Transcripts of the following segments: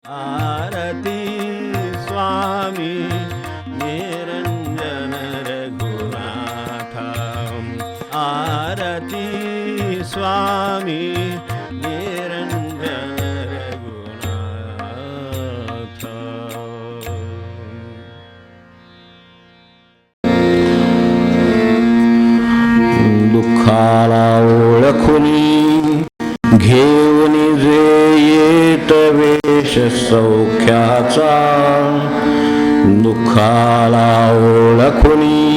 आरती स्वामी निरंजन रघुनाथ। आरती स्वामी निरंजन रघुनाथ। दुःखाला ओळखुनी घेऊन जे येत वेश सौख्याचा। दुःखाला ओळखुनी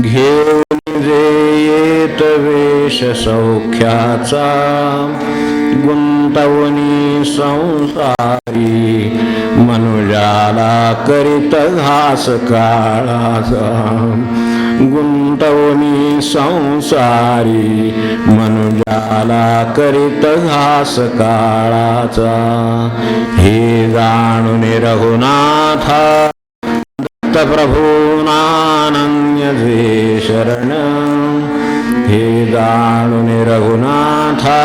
घेऊन जे येत वेश सौख्याचा। गुंतवणी संसारी मनुजाला करीत घास काळाचा। गुंतवणी संसारी मनुजाला करीत घास काळाचा। हे जाणून रघुनाथा दत्त प्रभूनानन्य जे शरण। हे जाणून रघुनाथा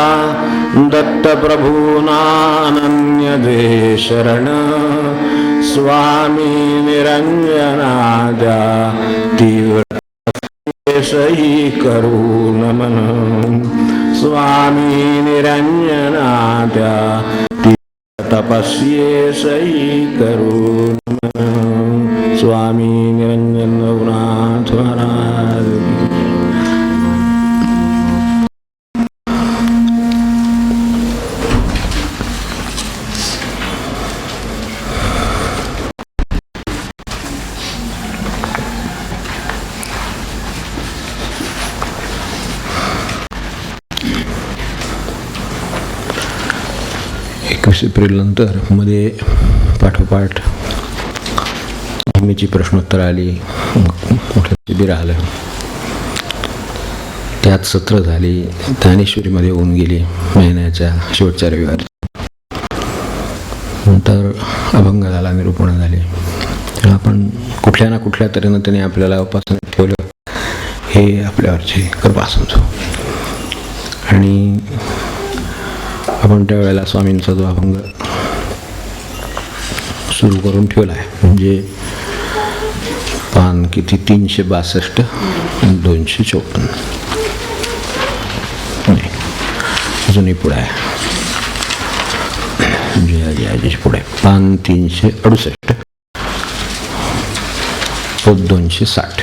दत्त प्रभूनानन्य जे शरण। स्वामी निरंजनाद्या तीव्र सही करू नमन। स्वामी निरंजनाद्या तपस्ये सही करू नमन। स्वामी निरंजन रघुनाथ महाराज। एप्रिल नंतर मध्ये पाठोपाठ नेहमीची प्रश्नोत्तर आली, मोठं शिबिर आलं, त्यात सत्र झाली, ज्ञानेश्वरीमध्ये होऊन गेली महिन्याच्या शेवटच्या रविवारी। नंतर अभंग झाला, निरूपण झाले। आपण कुठल्या ना कुठल्या तऱ्हेनं त्याने आपल्याला उपासनेत ठेवलं, हे आपल्यावरची कृपा समजू। आणि आपण त्यावेळेला स्वामींचा जो अभंग सुरू करून ठेवला आहे, म्हणजे पान किती 362 254 नाही, अजूनही पुढे आहे, जयाजी पुढे पान 368 पद 260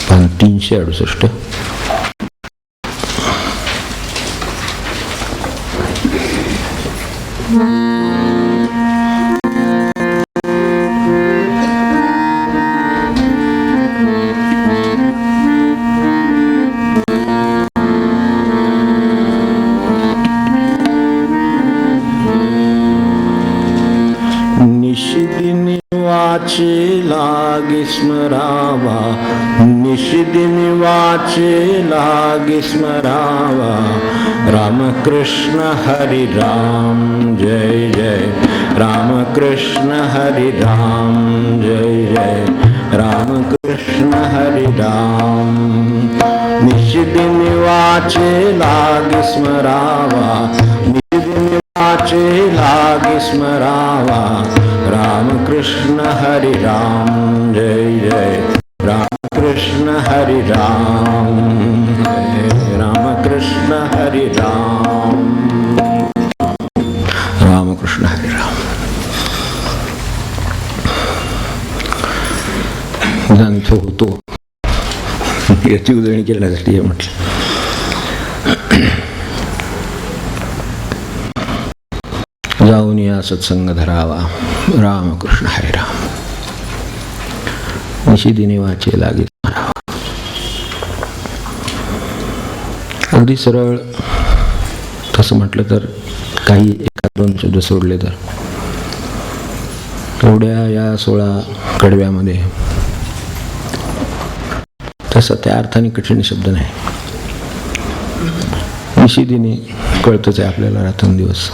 पान 368 निशिदिनी वाचे लागे स्मरावा। निशिदिनी वाचे लागे स्मरावा। रामकृष्ण हरि राम जय जय। रामकृष्ण हरि राम जय जय। रामकृष्ण हरि राम। निशिदिनी वाचे लागे स्मरावा। निशिदिनी वाचे लागे स्मरावा। रामकृष्ण हरि राम जय जय। रामकृष्ण हरि राम जय। रामकृष्ण हरि राम। रामकृष्ण हरि राम। जाणतो होतो याची उजळणी करण्यासाठी हे म्हटलं। जाऊन या सत्संग धरावा। रामकृष्ण हरे राम। निशिदिनी वाचे लागे स्मरावा। अगदी सरळ तसं म्हटलं तर, काही एका दोन शब्द सोडले तर, एवढ्या या 16 कडव्यामध्ये तसं त्या अर्थाने कठीण शब्द नाही। निशिदिनी कळतच आहे आपल्याला, रात्रंदिवस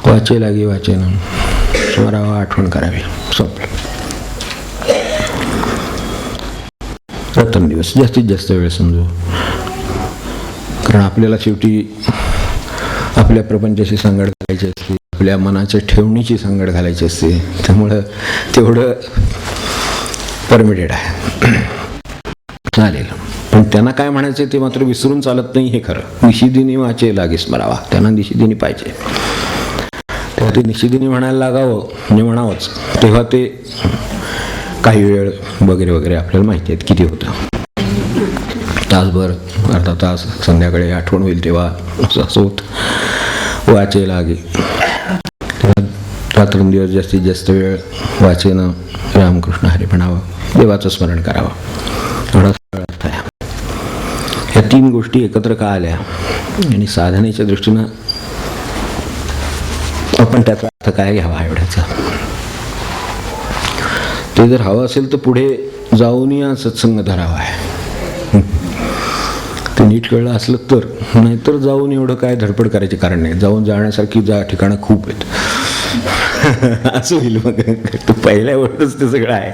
वाचे लागे वाचे ना स्मरावा, आठवण करावी, संपलं। रात्रंदिवस जास्तीत जास्त वेळ समजू, कारण आपल्याला शेवटी आपल्या प्रपंचाशी सांगड करायची असते, आपल्या मनाच्या ठेवणीची सांगड घालायची असते, त्यामुळं तेवढं परमिटेड आहे. चालेल, पण त्यांना काय म्हणायचं ते मात्र विसरून चालत नाही, हे खरं. निशिदिनी वाचे लागे स्मरावा, त्यांना निशिदिनी पाहिजे, तेव्हा ते निशिदिनी म्हणायला लागावं, म्हणजे म्हणावंच, तेव्हा ते काही वेळ वगैरे वगैरे आपल्याला माहिती आहेत किती होतं, तासभर, अर्धा तास, संध्याकाळी आठवण होईल तेव्हा असं असं होत. वाचे लागे, तेव्हा रात्रंदिवस जास्तीत जास्त वेळ वाचेनं रामकृष्ण हरी म्हणावं, देवाचं स्मरण करावं, एवढा सरळ अर्थ आहे. ह्या तीन गोष्टी एकत्र का आल्या आणि साधनेच्या दृष्टीनं आपण त्याचा अर्थ काय घ्यावा एवढ्याचा, ते जर हवं असेल तर पुढे जाऊन या सत्संग धरावा आहे, ते नीट कळलं असलं तर. नाहीतर जाऊन एवढं काय धडपड करायचे कारण नाही, जाऊन जाण्यासारखी ठिकाणं खूप आहेत असं होईल. मग तो पहिल्या वेळेस ते सगळं आहे.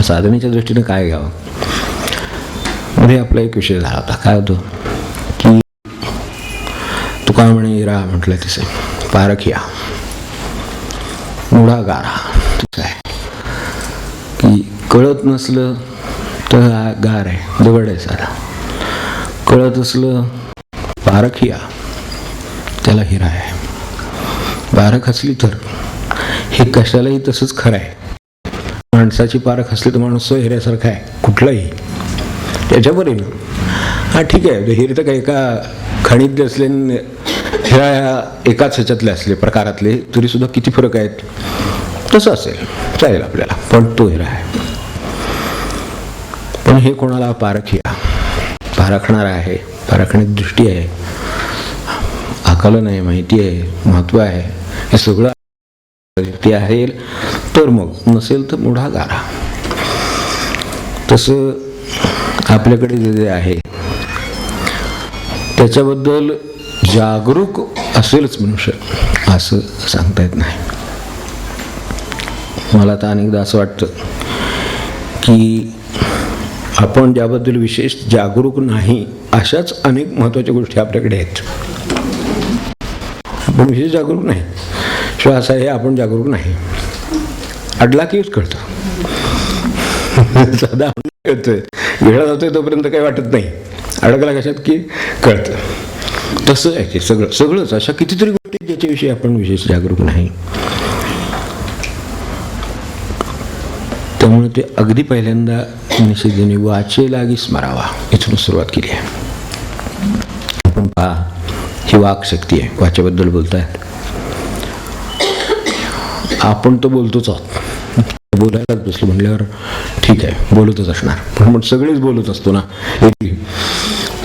साधनेच्या दृष्टीने काय घ्यावं, मध्ये आपला एक विषय झाला होता. काय होतं की तुका म्हणे रा म्हटलं तिचे पारखिया मुळा गारा, तिचं आहे की कळत नसलं तर गार आहे, दगड आहे सारा, कळत असलं पारखिया त्याला हिरा आहे. पारख असली तर हे कशालाही तसंच खरं आहे. माणसाची पारख असली तर माणूस हिऱ्यासारखा आहे कुठलाही, त्याच्यावर आहे ना. हा ठीक आहे, हिरे तर काही एका खणीतले असले, हिरा एकाच ह्याच्यातले असले प्रकारातले तरी सुद्धा किती फरक आहेत, तसं असेल चालेल आपल्याला, पण तो हिरा आहे. पण हे कोणाला पारखिया, पारखणार आहे, पारखण्याची दृष्टी आहे, आकलन आहे, माहिती आहे, महत्व आहे, हे सगळं ते आहे तर मग, नसेल तर मुढा गारा. तसं आपल्याकडे जे आहे त्याच्याबद्दल जागरूक असेलच मनुष्य असं सांगता येत नाही. मला तर अनेकदा असं वाटतं की आपण ज्याबद्दल विशेष जागरूक नाही अशाच अनेक महत्त्वाच्या गोष्टी आपल्याकडे आहेत. आपण विशेष जागरूक नाही, श्वास आहे आपण जागरूक नाही, अडला कीच कळतं, साधा कळतोय, वेळा जातोय तोपर्यंत काही वाटत नाही, अडकला कशात की कळतं. तसं आहे ते सगळंच. अशा कितीतरी गोष्टी ज्याच्याविषयी आपण विशेष जागरूक नाही. त्यामुळे ते अगदी पहिल्यांदा निषेधीने वाचे लागी स्मरावा इथून सुरुवात केली आहे. आपण पहा, ही वाक शक्ती आहे, वाचेबद्दल बोलतायत. आपण तर बोलतोच आहोत, बोलायलाच बसलो म्हणल्यावर ठीक आहे, बोलतच असणार, पण मग सगळेच बोलत असतो ना.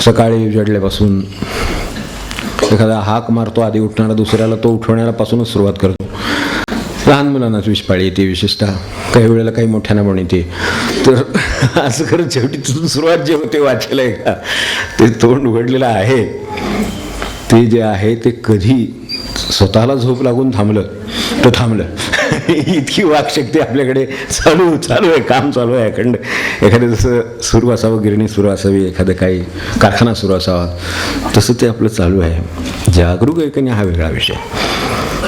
सकाळी उजाडल्यापासून एखादा हाक मारतो आधी उठणारा, दुसऱ्याला तो उठवण्यापासूनच सुरुवात करतो. लहान मुलांनाच विषपाळी येते, विशेषतः काही वेळेला काही मोठ्यांना पण येते. तर असं खरं शेवटी तिथून सुरुवात जे होते वाचायला का, ते तोंड उघडलेलं आहे ते जे आहे ते कधी स्वतःला झोप लागून थांबलं तर थांबलं. इतकी वाकशक्ती आपल्याकडे चालू आहे, काम चालू आहे अखंड. एखादं जसं सुरू असावं, गिरणी सुरू असावी, एखादं काही कारखाना सुरू असावा, तसं ते आपलं चालू आहे. जागरूक ऐकणे हा वेगळा विषय.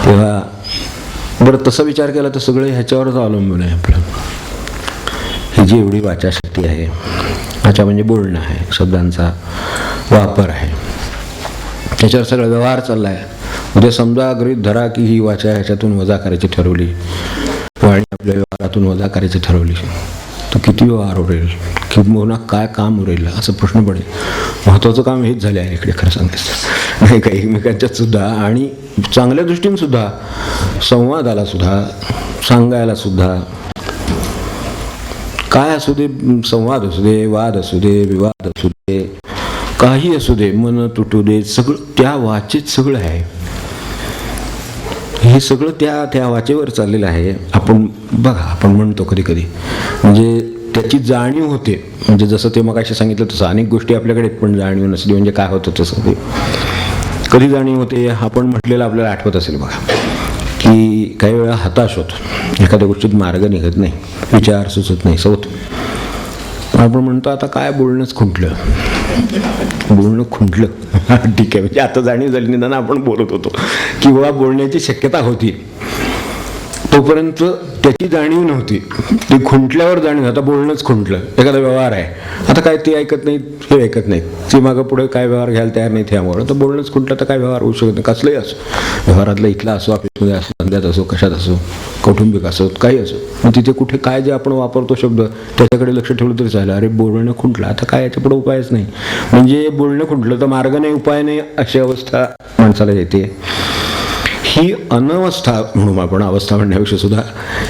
तेव्हा बरं तसा विचार केला तर सगळं ह्याच्यावरच अवलंबून आहे आपलं. ही जी एवढी वाचाशक्ती आहे, वाचा म्हणजे बोलणं आहे, शब्दांचा वापर आहे, त्याच्यावर सगळा व्यवहार चालला आहे. उद्या समजा गृहीत धरा की ही वाचा ह्याच्यातून वजा करायची ठरवली, वाणी आपल्या व्यवहारातून वजा करायची ठरवली, तर किती व्यवहार उरेल, किंवा काय काम उरेल असं प्रश्न पडेल. महत्त्वाचं काम हेच झाले आहे इकडे खरं सांगायचं नाही का, एकमेकांच्यात सुद्धा आणि चांगल्या दृष्टीने सुद्धा, संवादाला सुद्धा, सांगायला सुद्धा, काय असू दे, संवाद असू दे, वाद असू दे, विवाद असू दे, काही असू दे, मन तुटू दे, सगळं त्या वाचेत सगळं आहे. हे सगळं त्या वाचेवर चाललेलं आहे. आपण बघा, आपण म्हणतो कधी कधी, म्हणजे त्याची जाणीव होते, म्हणजे जसं ते मगाशी सांगितलं तसं अनेक गोष्टी आपल्याकडे पण जाणीव नसली म्हणजे काय होतं तसं ते कधी जाणीव होते. आपण म्हटलेलं आपल्याला आठवत असेल बघा, की काही वेळा हताश होतो, एखाद्या गोष्टीत मार्ग निघत नाही, विचार सुचत नाही, सवत आपण म्हणतो आता काय बोलणंच खुंटलं, बोलणं खुंटलं. ठीक आहे, म्हणजे आता जाणीव झाली, निदान आपण बोलत होतो किंवा बोलण्याची शक्यता होती, तोपर्यंत त्याची जाणीव नव्हती. ते खुंटल्यावर जाणीव, आता बोलणंच खुंटलं. एखादा व्यवहार आहे, आता काय ते ऐकत नाहीत, हे ऐकत नाहीत, ते मागं पुढे काय व्यवहार घ्यायला तयार नाही, त्यामुळं तर बोलणंच खुंटलं, तर काय व्यवहार होऊ शकत नाही. कसलंही असो, व्यवहारातला इथला असो, ऑफिसमध्ये असो, धंद्यात असो, कशात असो, कौटुंबिक असो, काही असो, मग तिथे कुठे काय जे आपण वापरतो शब्द, त्याच्याकडे लक्ष ठेवलं तरी चालेल. अरे बोलणं खुंटलं, आता काय याच्या पुढे उपायच नाही. म्हणजे बोलणं खुंटलं तर मार्ग नाही, उपाय नाही, अशी अवस्था माणसाला येते. ही अनवस्था म्हणून आपण, अवस्था म्हणण्यापेक्षा सुद्धा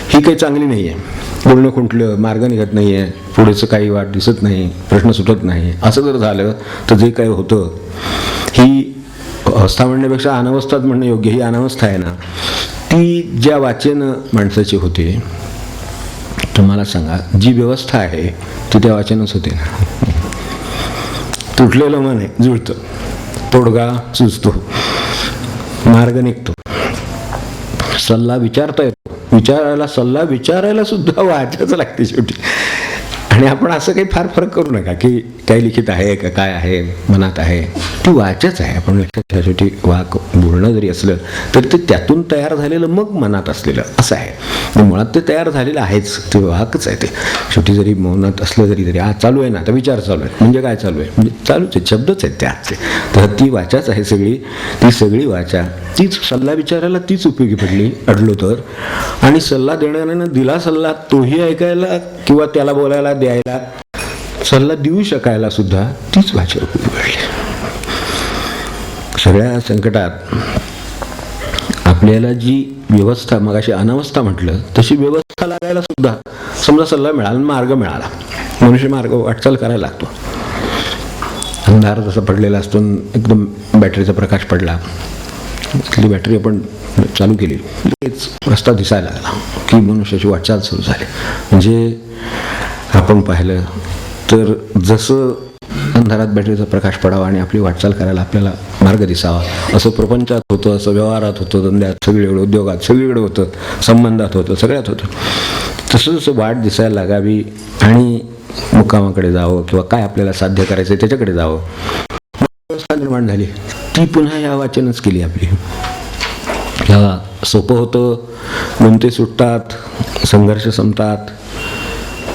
ही काही चांगली नाही आहे. बोलणं खुंटलं, मार्ग निघत नाही आहे, पुढेचं काही वाट दिसत नाही, प्रश्न सुटत नाही, असं जर झालं तर जे काही होतं, ही अवस्था म्हणण्यापेक्षा अनवस्थाच म्हणणं योग्य. ही अनवस्था आहे ना, ती ज्या वाचेनं माणसाची होते, तर मला सांगा, जी व्यवस्था आहे ती त्या वाचनच होते ना. तुटलेलं मन आहे, जुळतं, तोडगा सुचतो, मार्ग निघतो, सल्ला विचारता येतो. विचारायला, सल्ला विचारायला सुद्धा वाचायचं लागते शेवटी. आणि आपण असं काही फार फरक करू नका की काय लिखित आहे का काय आहे, मनात आहे, ती वाचच आहे. आपण लक्षात शेवटी वाक बोलणं जरी असलं तर ते त्यातून तयार झालेलं मग मनात असलेलं असं आहे. मुळात ते तयार झालेलं आहेच, ते वाकच आहे. ते शेवटी जरी मौनात असलं तरी आज चालू आहे ना, आता विचार चालू आहे, म्हणजे काय चालू आहे, म्हणजे चालूच आहे, शब्दच आहेत त्याचे. तर ती वाचाच आहे सगळी. ती सगळी वाचा, तीच सल्ला विचारायला तीच उपयोगी पडली अडलो तर. आणि सल्ला देणाऱ्यानं दिला सल्ला, तोही ऐकायला किंवा त्याला बोलायला द्यायला, सल्ला देऊ शकायला सुद्धा तीच वाचा उपयोगी पडली. सगळ्या संकटात आपल्याला जी व्यवस्था, मगाशी अनवस्था म्हटलं, तशी व्यवस्था लागायला सुद्धा समजा सल्ला मिळाला, मार्ग मिळाला, मनुष्य मार्ग वाटचाल करायला लागतो. अंधार जसा पडलेला असतो, एकदम बॅटरीचा प्रकाश पडला, ती बॅटरी आपण चालू केली, लगेच रस्ता दिसायला लागला की मनुष्याची वाटचाल सुरू झाली. म्हणजे आपण पाहिलं तर जसं अंधारात बॅटरीचा प्रकाश पडावा आणि आपली वाटचाल करायला आपल्याला मार्ग दिसावा, असं प्रपंचात होतं, असं व्यवहारात होतं, धंद्यात सगळीकडे, उद्योगात सगळीकडे होतं, संबंधात होतं, सगळ्यात होतं. तसं जसं वाट दिसायला लागावी आणि मुक्कामाकडे जावं किंवा काय आपल्याला साध्य करायचं त्याच्याकडे जावं, व्यवस्था निर्माण झाली. ती पुन्हा या वाचनच केली आपली. ह्या सोपं होतं, गुंते सुटतात, संघर्ष संपतात,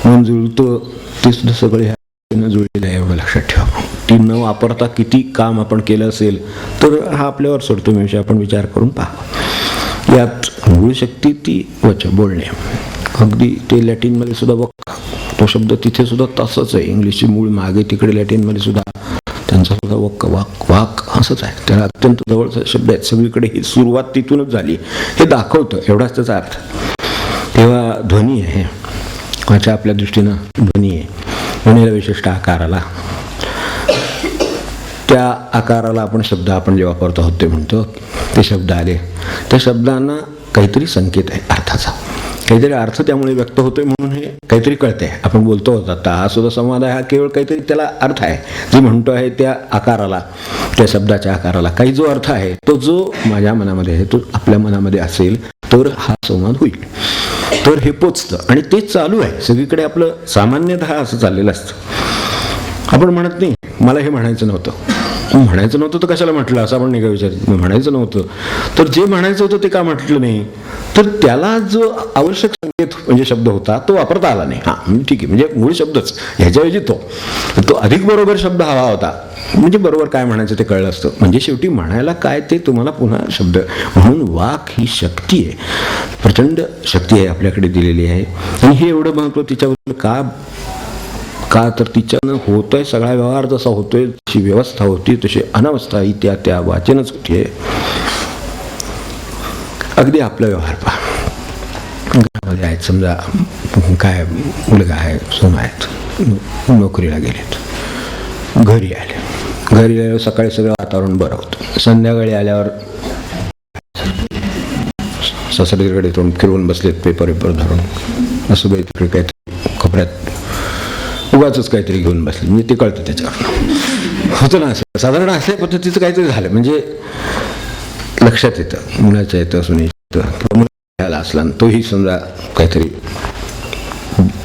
मन जुळतं, ते सुद्धा सगळे ह्या जुळलेलं आहे, एवढं लक्षात ठेवा. ती न वापरता किती काम आपण केलं असेल तर हा आपल्यावर सोडतो मी, आपण विचार करून पहा. यात मूळ शक्ती ती वचन बोलणे. अगदी ते लॅटिनमध्ये सुद्धा बघा, तो शब्द तिथे सुद्धा तसंच आहे. इंग्लिशची मूळ मागे तिकडे लॅटिनमध्ये सुद्धा त्यांचा सुद्धा वाक असंच आहे. त्याला अत्यंत जवळचा शब्द आहेत. सगळीकडे ही सुरुवात तिथूनच झाली हे दाखवतं, एवढाच त्याचा अर्थ. तेव्हा ध्वनी आहे, वाचा आपल्या दृष्टीनं ध्वनी आहे. ध्वनीला विशिष्ट आकार आला, त्या आकाराला आपण शब्द आपण जे वापरतो आहोत ते म्हणतो, ते शब्द आले, त्या शब्दांना काहीतरी संकेत आहे अर्थाचा, काहीतरी अर्थ त्यामुळे व्यक्त होतोय म्हणून हे काहीतरी कळतंय. आपण बोलतो होता, आता हा सुद्धा संवाद आहे, हा केवळ काहीतरी त्याला अर्थ आहे. जे म्हणतो आहे त्या आकाराला, त्या शब्दाच्या आकाराला काही जो अर्थ आहे, तो जो माझ्या मनामध्ये आहे तो आपल्या मनामध्ये असेल तर हा संवाद होईल. तर हे पोचतं आणि ते चालू आहे सगळीकडे. आपलं सामान्यतः असं चाललेलं असतं. आपण म्हणत नाही मला हे म्हणायचं नव्हतं तर कशाला म्हटलं असं आपण नाही का विचार. म्हणायचं नव्हतं तर जे म्हणायचं होतं ते का म्हटलं नाही, तर त्याला जो आवश्यक संकेत म्हणजे शब्द होता तो वापरता आला नाही. हां ठीक आहे, म्हणजे मूळ शब्दच, ह्याच्याऐवजी तो अधिक बरोबर शब्द हवा होता, म्हणजे बरोबर काय म्हणायचं ते कळलं असतं. म्हणजे शेवटी म्हणायला काय ते तुम्हाला पुन्हा शब्द. म्हणून वाक ही शक्ती आहे, प्रचंड शक्ती आहे आपल्याकडे दिलेली आहे. आणि हे एवढं महत्त्व तिच्याबद्दल का तर तिच्यानं होतोय सगळा व्यवहार जसा होतोय, तशी व्यवस्था होती, तशी अनवस्था ही त्या वाचनच होतीये. अगदी आपला व्यवहार पहा, घरामध्ये आहेत समजा, काय मुलगा आहे, सून आहेत, नोकरीला गेलेत, घरी आल्यावर सकाळी सगळं वातावरण बरं होतं, संध्याकाळी आल्यावर सासरीकडे तोंड फिरवून बसलेत, पेपर धरून, असं बाई तिकडे काहीतरी कपड्यात उगाच काहीतरी घेऊन बसले, म्हणजे ते कळतं त्याच्यावर होतं ना. असं साधारण अशा पद्धतीचं काहीतरी झालं म्हणजे लक्षात येतं, मुलाच्या येतं, सुनेचं येतं, किंवा मुलाला असला तोही समजा काहीतरी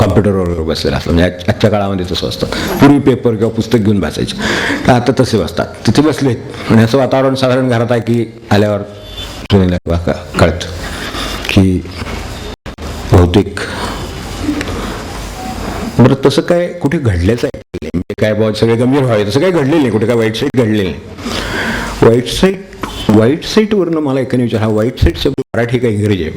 कॉम्प्युटरवर बसलेला असतं. म्हणजे आजच्या काळामध्ये तसं असतं. पूर्वी पेपर किंवा पुस्तक घेऊन बसायचे, तर आता तसे बसतात. तिथे बसलेत आणि असं वातावरण साधारण घरात आहे की आल्यावर सुनेला कळतं की बहुतेक बरं तसं काय कुठे घडलेच आहे म्हणजे काय बाबा सगळे गंभीर व्हावे तसं काही घडलेलं नाही. कुठे काय वाईट साईट घडलेलं नाही. वाईट साईटवरनं मला एकाने विचार, हा वाईट साईट शब्द मराठी का इंग्रजी आहे?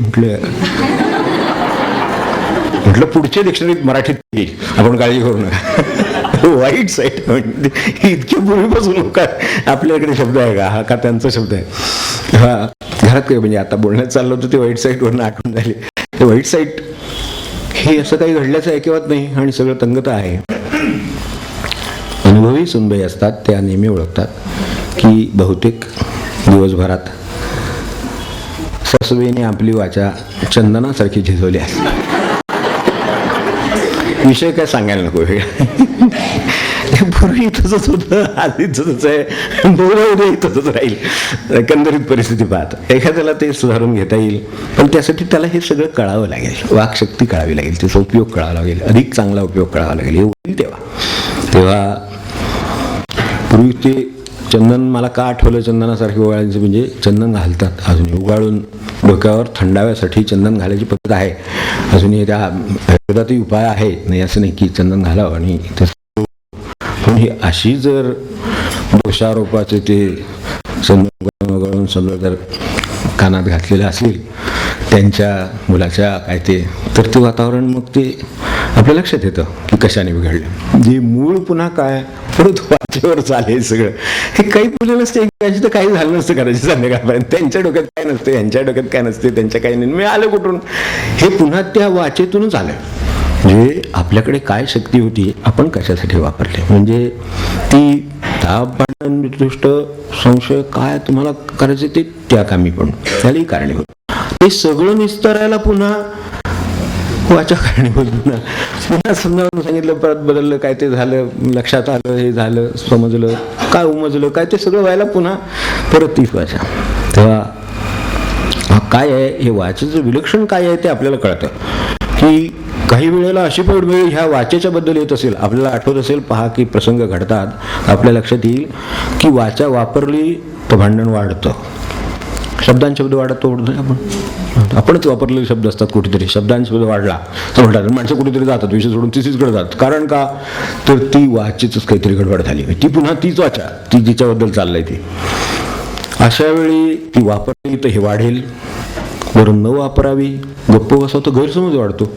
म्हटलं पुढच्या डिक्शनरीत मराठीत येईल, आपण काळजी करू नका. वाईट साईट म्हणजे इतक्या पूर्वीपासून लोक आपल्याकडे शब्द आहे का? हा का त्यांचा शब्द आहे? हा घरात काय म्हणजे आता बोलण्यात चाललं होतं ते वाईट साईटवरनं आठवण झाली. ते वाईट साईट हे असं काही घडल्याचं ऐकवत नाही आणि सगळं तंगत आहे. अनुभवी सुनबाई असतात त्या नेहमी ओळखतात की बहुतेक दिवसभरात सासूबाईने आपली वाचा चंदनासारखी झिजवली असते. विषय काय सांगायला नको. पूर्वी तसंच होतं, आधी तसंच आहे, उद्या तसंच राहील. एकंदरीत परिस्थिती पाहत एखाद्याला ते सुधारून घेता येईल, पण त्यासाठी त्याला हे सगळं कळावं लागेल. वाकशक्ती कळावी लागेल, त्याचा उपयोग कळावा लागेल, अधिक चांगला उपयोग कळावा लागेल. हे होईल तेव्हा पूर्वी ते चंदन मला का आठवलं चंदनासारखे ओवाळायचं म्हणजे चंदन घालतात अजूनही उगाळून डोक्यावर थंडाव्यासाठी चंदन घालायची पद्धत आहे अजूनही. त्या आयुर्वेदातही उपाय आहे, नाही असं नाही की चंदन घालावं आणि पण ही अशी जर दोषारोपाचे ते चंदन वगळून सगळं जर कानात घातलेलं असेल त्यांच्या मुलाच्या काय ते, तर ते वातावरण मग ते आपल्या लक्षात येतं की कशाने बिघडलं. जे मूळ पुन्हा काय परत वाचेवर चालेल सगळं. हे काही बोललं नसते, एकमेकांशी तर काही झालं नसतं करायची संध्याकाळपर्यंत. त्यांच्या डोक्यात काय नसते, यांच्या डोक्यात काय नसते, त्यांच्या काही नाही. मी आलं कुठून? हे पुन्हा त्या वाचेतूनच आलं. म्हणजे आपल्याकडे काय शक्ती होती, आपण कशासाठी वापरले. म्हणजे ती ताप भांडण दृष्ट संशय काय तुम्हाला करायचं ते त्या कामी पण त्यालाही कारणीभूत. ते सगळं निस्तरायला पुन्हा वाचा कारणीभूत. पुन्हा समजावून सांगितलं, परत बदललं, काय ते झालं, लक्षात आलं, हे झालं, समजलं, काय उमजलं, काय ते सगळं व्हायला पुन्हा परत तीच वाचा. तेव्हा काय आहे हे वाचेचं विलक्षण काय आहे ते आपल्याला कळतं की काही वेळेला अशी पण वेळ ह्या वाचेच्या बद्दल येत असेल, आपल्याला आठवत असेल, पहा की प्रसंग घडतात, आपल्या लक्षात येईल की वाचा वापरली तर भांडण वाढतं. शब्द वाढतो आपणच वापरलेले शब्द असतात. कुठेतरी शब्दांचा शब्द वाढला तर म्हणतात माणसं कुठेतरी जातात, विषय सोडून तिसरीकडे जातात. कारण का तर ती वाचेच काहीतरी गडबड झाली, ती पुन्हा तीच वाचा, ती जिच्याबद्दल चाललंय ती. अशा वेळी ती वापरली तर हे वाढेल, बरं न वापरावी गप्प बसावं तर गैरसमज वाढतो.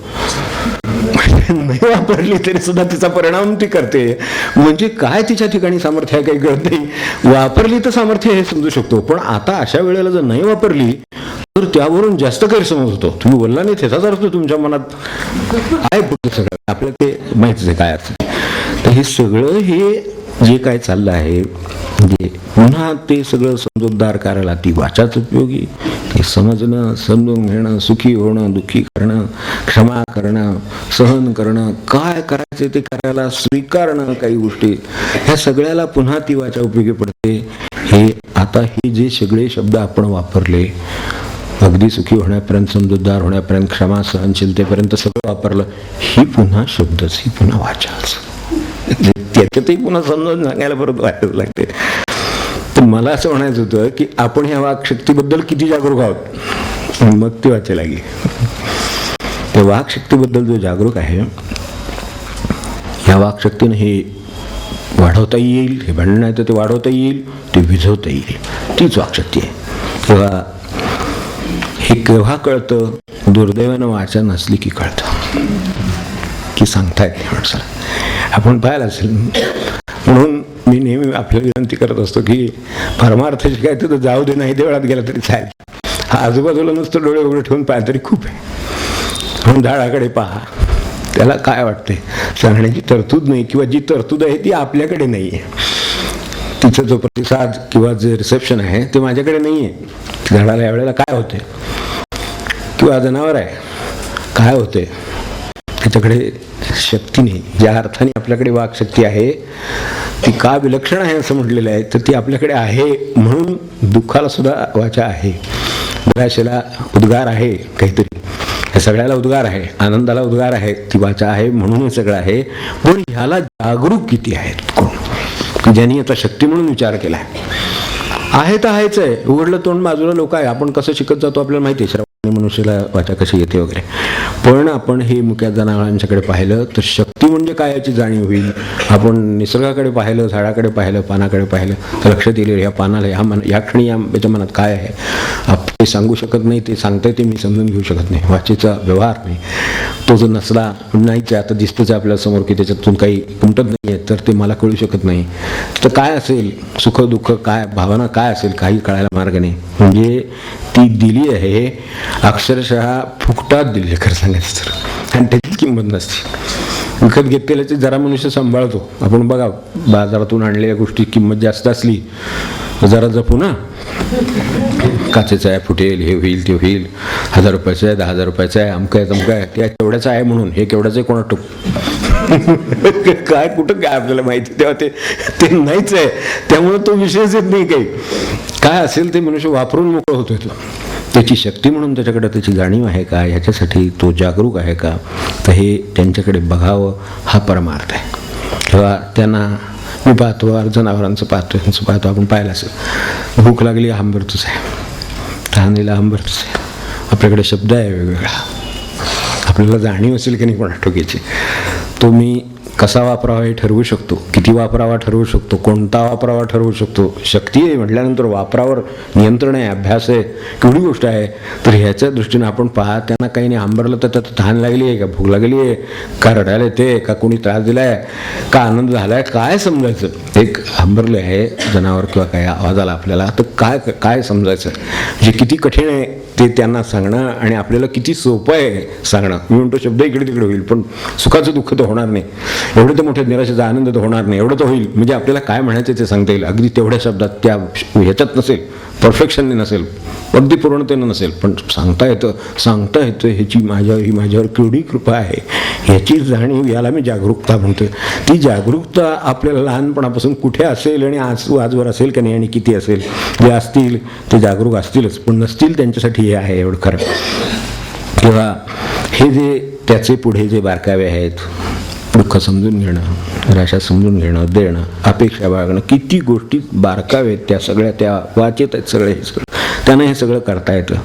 नाही वापरली तरी सुद्धा तिचा परिणाम ती करते. म्हणजे काय तिच्या ठिकाणी सामर्थ्य आहे काही कळत नाही. वापरली तर सामर्थ्य हे समजू शकतो, पण आता अशा वेळेला जर नाही वापरली तर त्यावरून जास्त गैरसमज होतो. तुम्ही बोलला नाही त्याचाच अर्थ तुमच्या मनात आहे पुढचं सगळं आपल्याला ते माहितीच आहे काय अर्थ. तर हे सगळं हे जे काय चाललं आहे म्हणजे पुन्हा ते सगळं समजूतदार करायला ती वाचाच उपयोगी. ते समजणं, समजून घेणं, सुखी होणं, दुःखी करणं, क्षमा करणं, सहन करणं, काय करायचं ते करायला स्वीकारणं, काही गोष्टी ह्या सगळ्याला पुन्हा ती वाचा उपयोगी पडते. हे आता हे जे सगळे शब्द आपण वापरले, अगदी सुखी होण्यापर्यंत, समजूतदार होण्यापर्यंत, क्षमा सहनशीलतेपर्यंत सगळं वापरलं, ही पुन्हा शब्दच, ही पुन्हा वाचाच. त्याच्यातही पुन्हा समजावून सांगायला परत वाटत लागते. तर मला असं म्हणायचं होतं की आपण ह्या वाकशक्तीबद्दल किती जागरूक आहोत, मग ती वाचायला लागली. त्या वाकशक्तीबद्दल जो जागरूक आहे, ह्या वाकशक्तीने हे वाढवता येईल, हे भांडण आहे तर ते वाढवता येईल, ते विझवता येईल, तीच वाकशक्ती आहे. तेव्हा हे केव्हा कळतं? दुर्दैवानं वाचा नसली की कळतं, की सांगता येत नाही माणसाला. आपण पाहायला असेल, म्हणून मी नेहमी आपल्याला विनंती करत असतो की परमार्थ शिकायचं तर जाऊ दे, नाही देवळात गेला तरी चालेल. हा आजूबाजूला नुसतं डोळे उघडे ठेवून पाहा तरी खूप आहे. म्हणून झाडाकडे पहा, त्याला काय वाटते, सांगण्याची तरतूद नाही, किंवा जी तरतूद आहे ती आपल्याकडे नाही आहे. तिचा जो प्रतिसाद किंवा जे रिसेप्शन आहे ते माझ्याकडे नाही आहे. झाडाला यावेळेला काय होते, किंवा जनावर आहे काय होते, त्याच्याकडे शक्ती नाही. ज्या अर्थाने आपल्याकडे वाकशक्ती आहे ती का विलक्षण आहे असं म्हटलेलं आहे, तर ती आपल्याकडे आहे म्हणून दुःखाला सुद्धा वाचा आहे, बऱ्याचशाला उद्गार आहे काहीतरी, हे सगळ्याला उद्गार आहे, आनंदाला उद्गार आहे, ती वाचा आहे म्हणून हे सगळं आहे. पण ह्याला जागरूक किती आहेत कोण, की ज्यांनी आता शक्ती म्हणून विचार केला आहे तर आहेच आहे. उघडलं तोंड बाजूला लोक आहे. आपण कसं शिकत जातो आपल्याला माहिती आहे, श्रवणाने मनुष्याला वाचा कशी येते वगैरे. पण आपण हे मुक्या जनावरांच्याकडे पाहिलं तर शक्ती म्हणजे काय याची जाणीव होईल. आपण निसर्गाकडे पाहिलं, झाडाकडे पाहिलं, पानाकडे पाहिलं तर लक्षात येईल या पानाला या क्षणी याच्या मनात काय आहे ते सांगू शकत नाही. ते सांगताय ते मी समजून घेऊ शकत नाही. वाचेचा व्यवहार नाही. तो जर नसला नाहीच आता दिसतंच आपल्या समोर की त्याच्यातून काही उमटत नाही आहे तर ते मला कळू शकत नाही. तर काय असेल सुख दुःख काय भावना काय असेल काही कळायला मार्ग नाही. म्हणजे ती दिली आहे अक्षरशः फुकटात दिली खरं सांगायचं तर, आणि त्याचीच किंमत नसते. विकत घेतलेल्याची जरा मनुष्य सांभाळतो. आपण बघा बाजारातून आणलेल्या गोष्टी किंमत जास्त असली जरा जपू ना. काचेचं आहे, फुटेल, हे होईल ते होईल, 1000 रुपयाचं आहे, 10,000 रुपयाचं आहे, अमकं आहे तमकं आहे, त्या केवढ्याचं आहे म्हणून हे केवढ्याचं आहे कोणा टोक काय कुठं काय आपल्याला माहिती तेव्हा ते नाहीच आहे. त्यामुळे तो विषयच येत नाही. काही काय असेल ते मनुष्य वापरून मोकळं होतोय. तो त्याची शक्ती म्हणून त्याच्याकडे त्याची जाणीव आहे का, ह्याच्यासाठी तो जागरूक आहे का, तर हे त्यांच्याकडे बघावं हा परमार्थ आहे. किंवा त्यांना मी पाहतो जनावरांचं पाहतो, ह्यांचं पाहतो, आपण पाहिलं असेल भूक लागली आंबरतच आहे, तहानीला आंबरतच आहे. आपल्याकडे शब्द आहे वेगवेगळा, आपल्याला जाणीव असेल की नाही कोणा ठोकीची. तो मी कसा वापरावा हे ठरवू शकतो, किती वापरावा ठरवू शकतो, कोणता वापरावा ठरवू शकतो. शक्ती आहे म्हटल्यानंतर वापरावर नियंत्रण आहे, अभ्यास आहे, केवढी गोष्ट आहे. तर ह्याच्या दृष्टीने आपण पाहत त्यांना काही नाही आंबरलं तर त्यात तहान लागली आहे का, भूक लागली आहे का, रडायला येते का, कोणी त्रास दिला आहे का, आनंद झाला आहे, काय समजायचं. एक आंबरले आहे जनावर किंवा काय आवाज आला आपल्याला तर काय काय समजायचं. म्हणजे किती कठीण आहे ते त्यांना सांगणं आणि आपल्याला किती सोपं आहे सांगणं. मी म्हणतो शब्द इकडे तिकडे होईल पण सुखाचं दुःख तर होणार नाही, एवढं तर मोठ्या निराशेचा आनंद तर होणार नाही, एवढं तर होईल. म्हणजे आपल्याला काय म्हणायचं ते सांगता येईल अगदी तेवढ्या शब्दात. त्या ह्याच्यात नसेल, परफेक्शनने नसेल, अगदी पूर्णतेनं नसेल, पण सांगता येतं ह्याची माझ्यावर केवढी कृपा आहे ह्याची जाणीव, याला मी जागरूकता म्हणतोय. ती जागरूकता आपल्याला लहानपणापासून कुठे असेल आणि आजवर असेल का नाही आणि किती असेल. जे असतील ते जागरूक असतीलच, पण नसतील त्यांच्यासाठी हे आहे एवढं खरं. किंवा हे जे त्याचे पुढे जे बारकावे आहेत, दुःख समजून घेणं, निराशा समजून घेणं, देणं, अपेक्षा बाळगणं, किती गोष्टी बारकावे आहेत त्या सगळ्या त्या वाचेत आहेत सगळे. हे सगळं त्यांना हे सगळं करता येतं.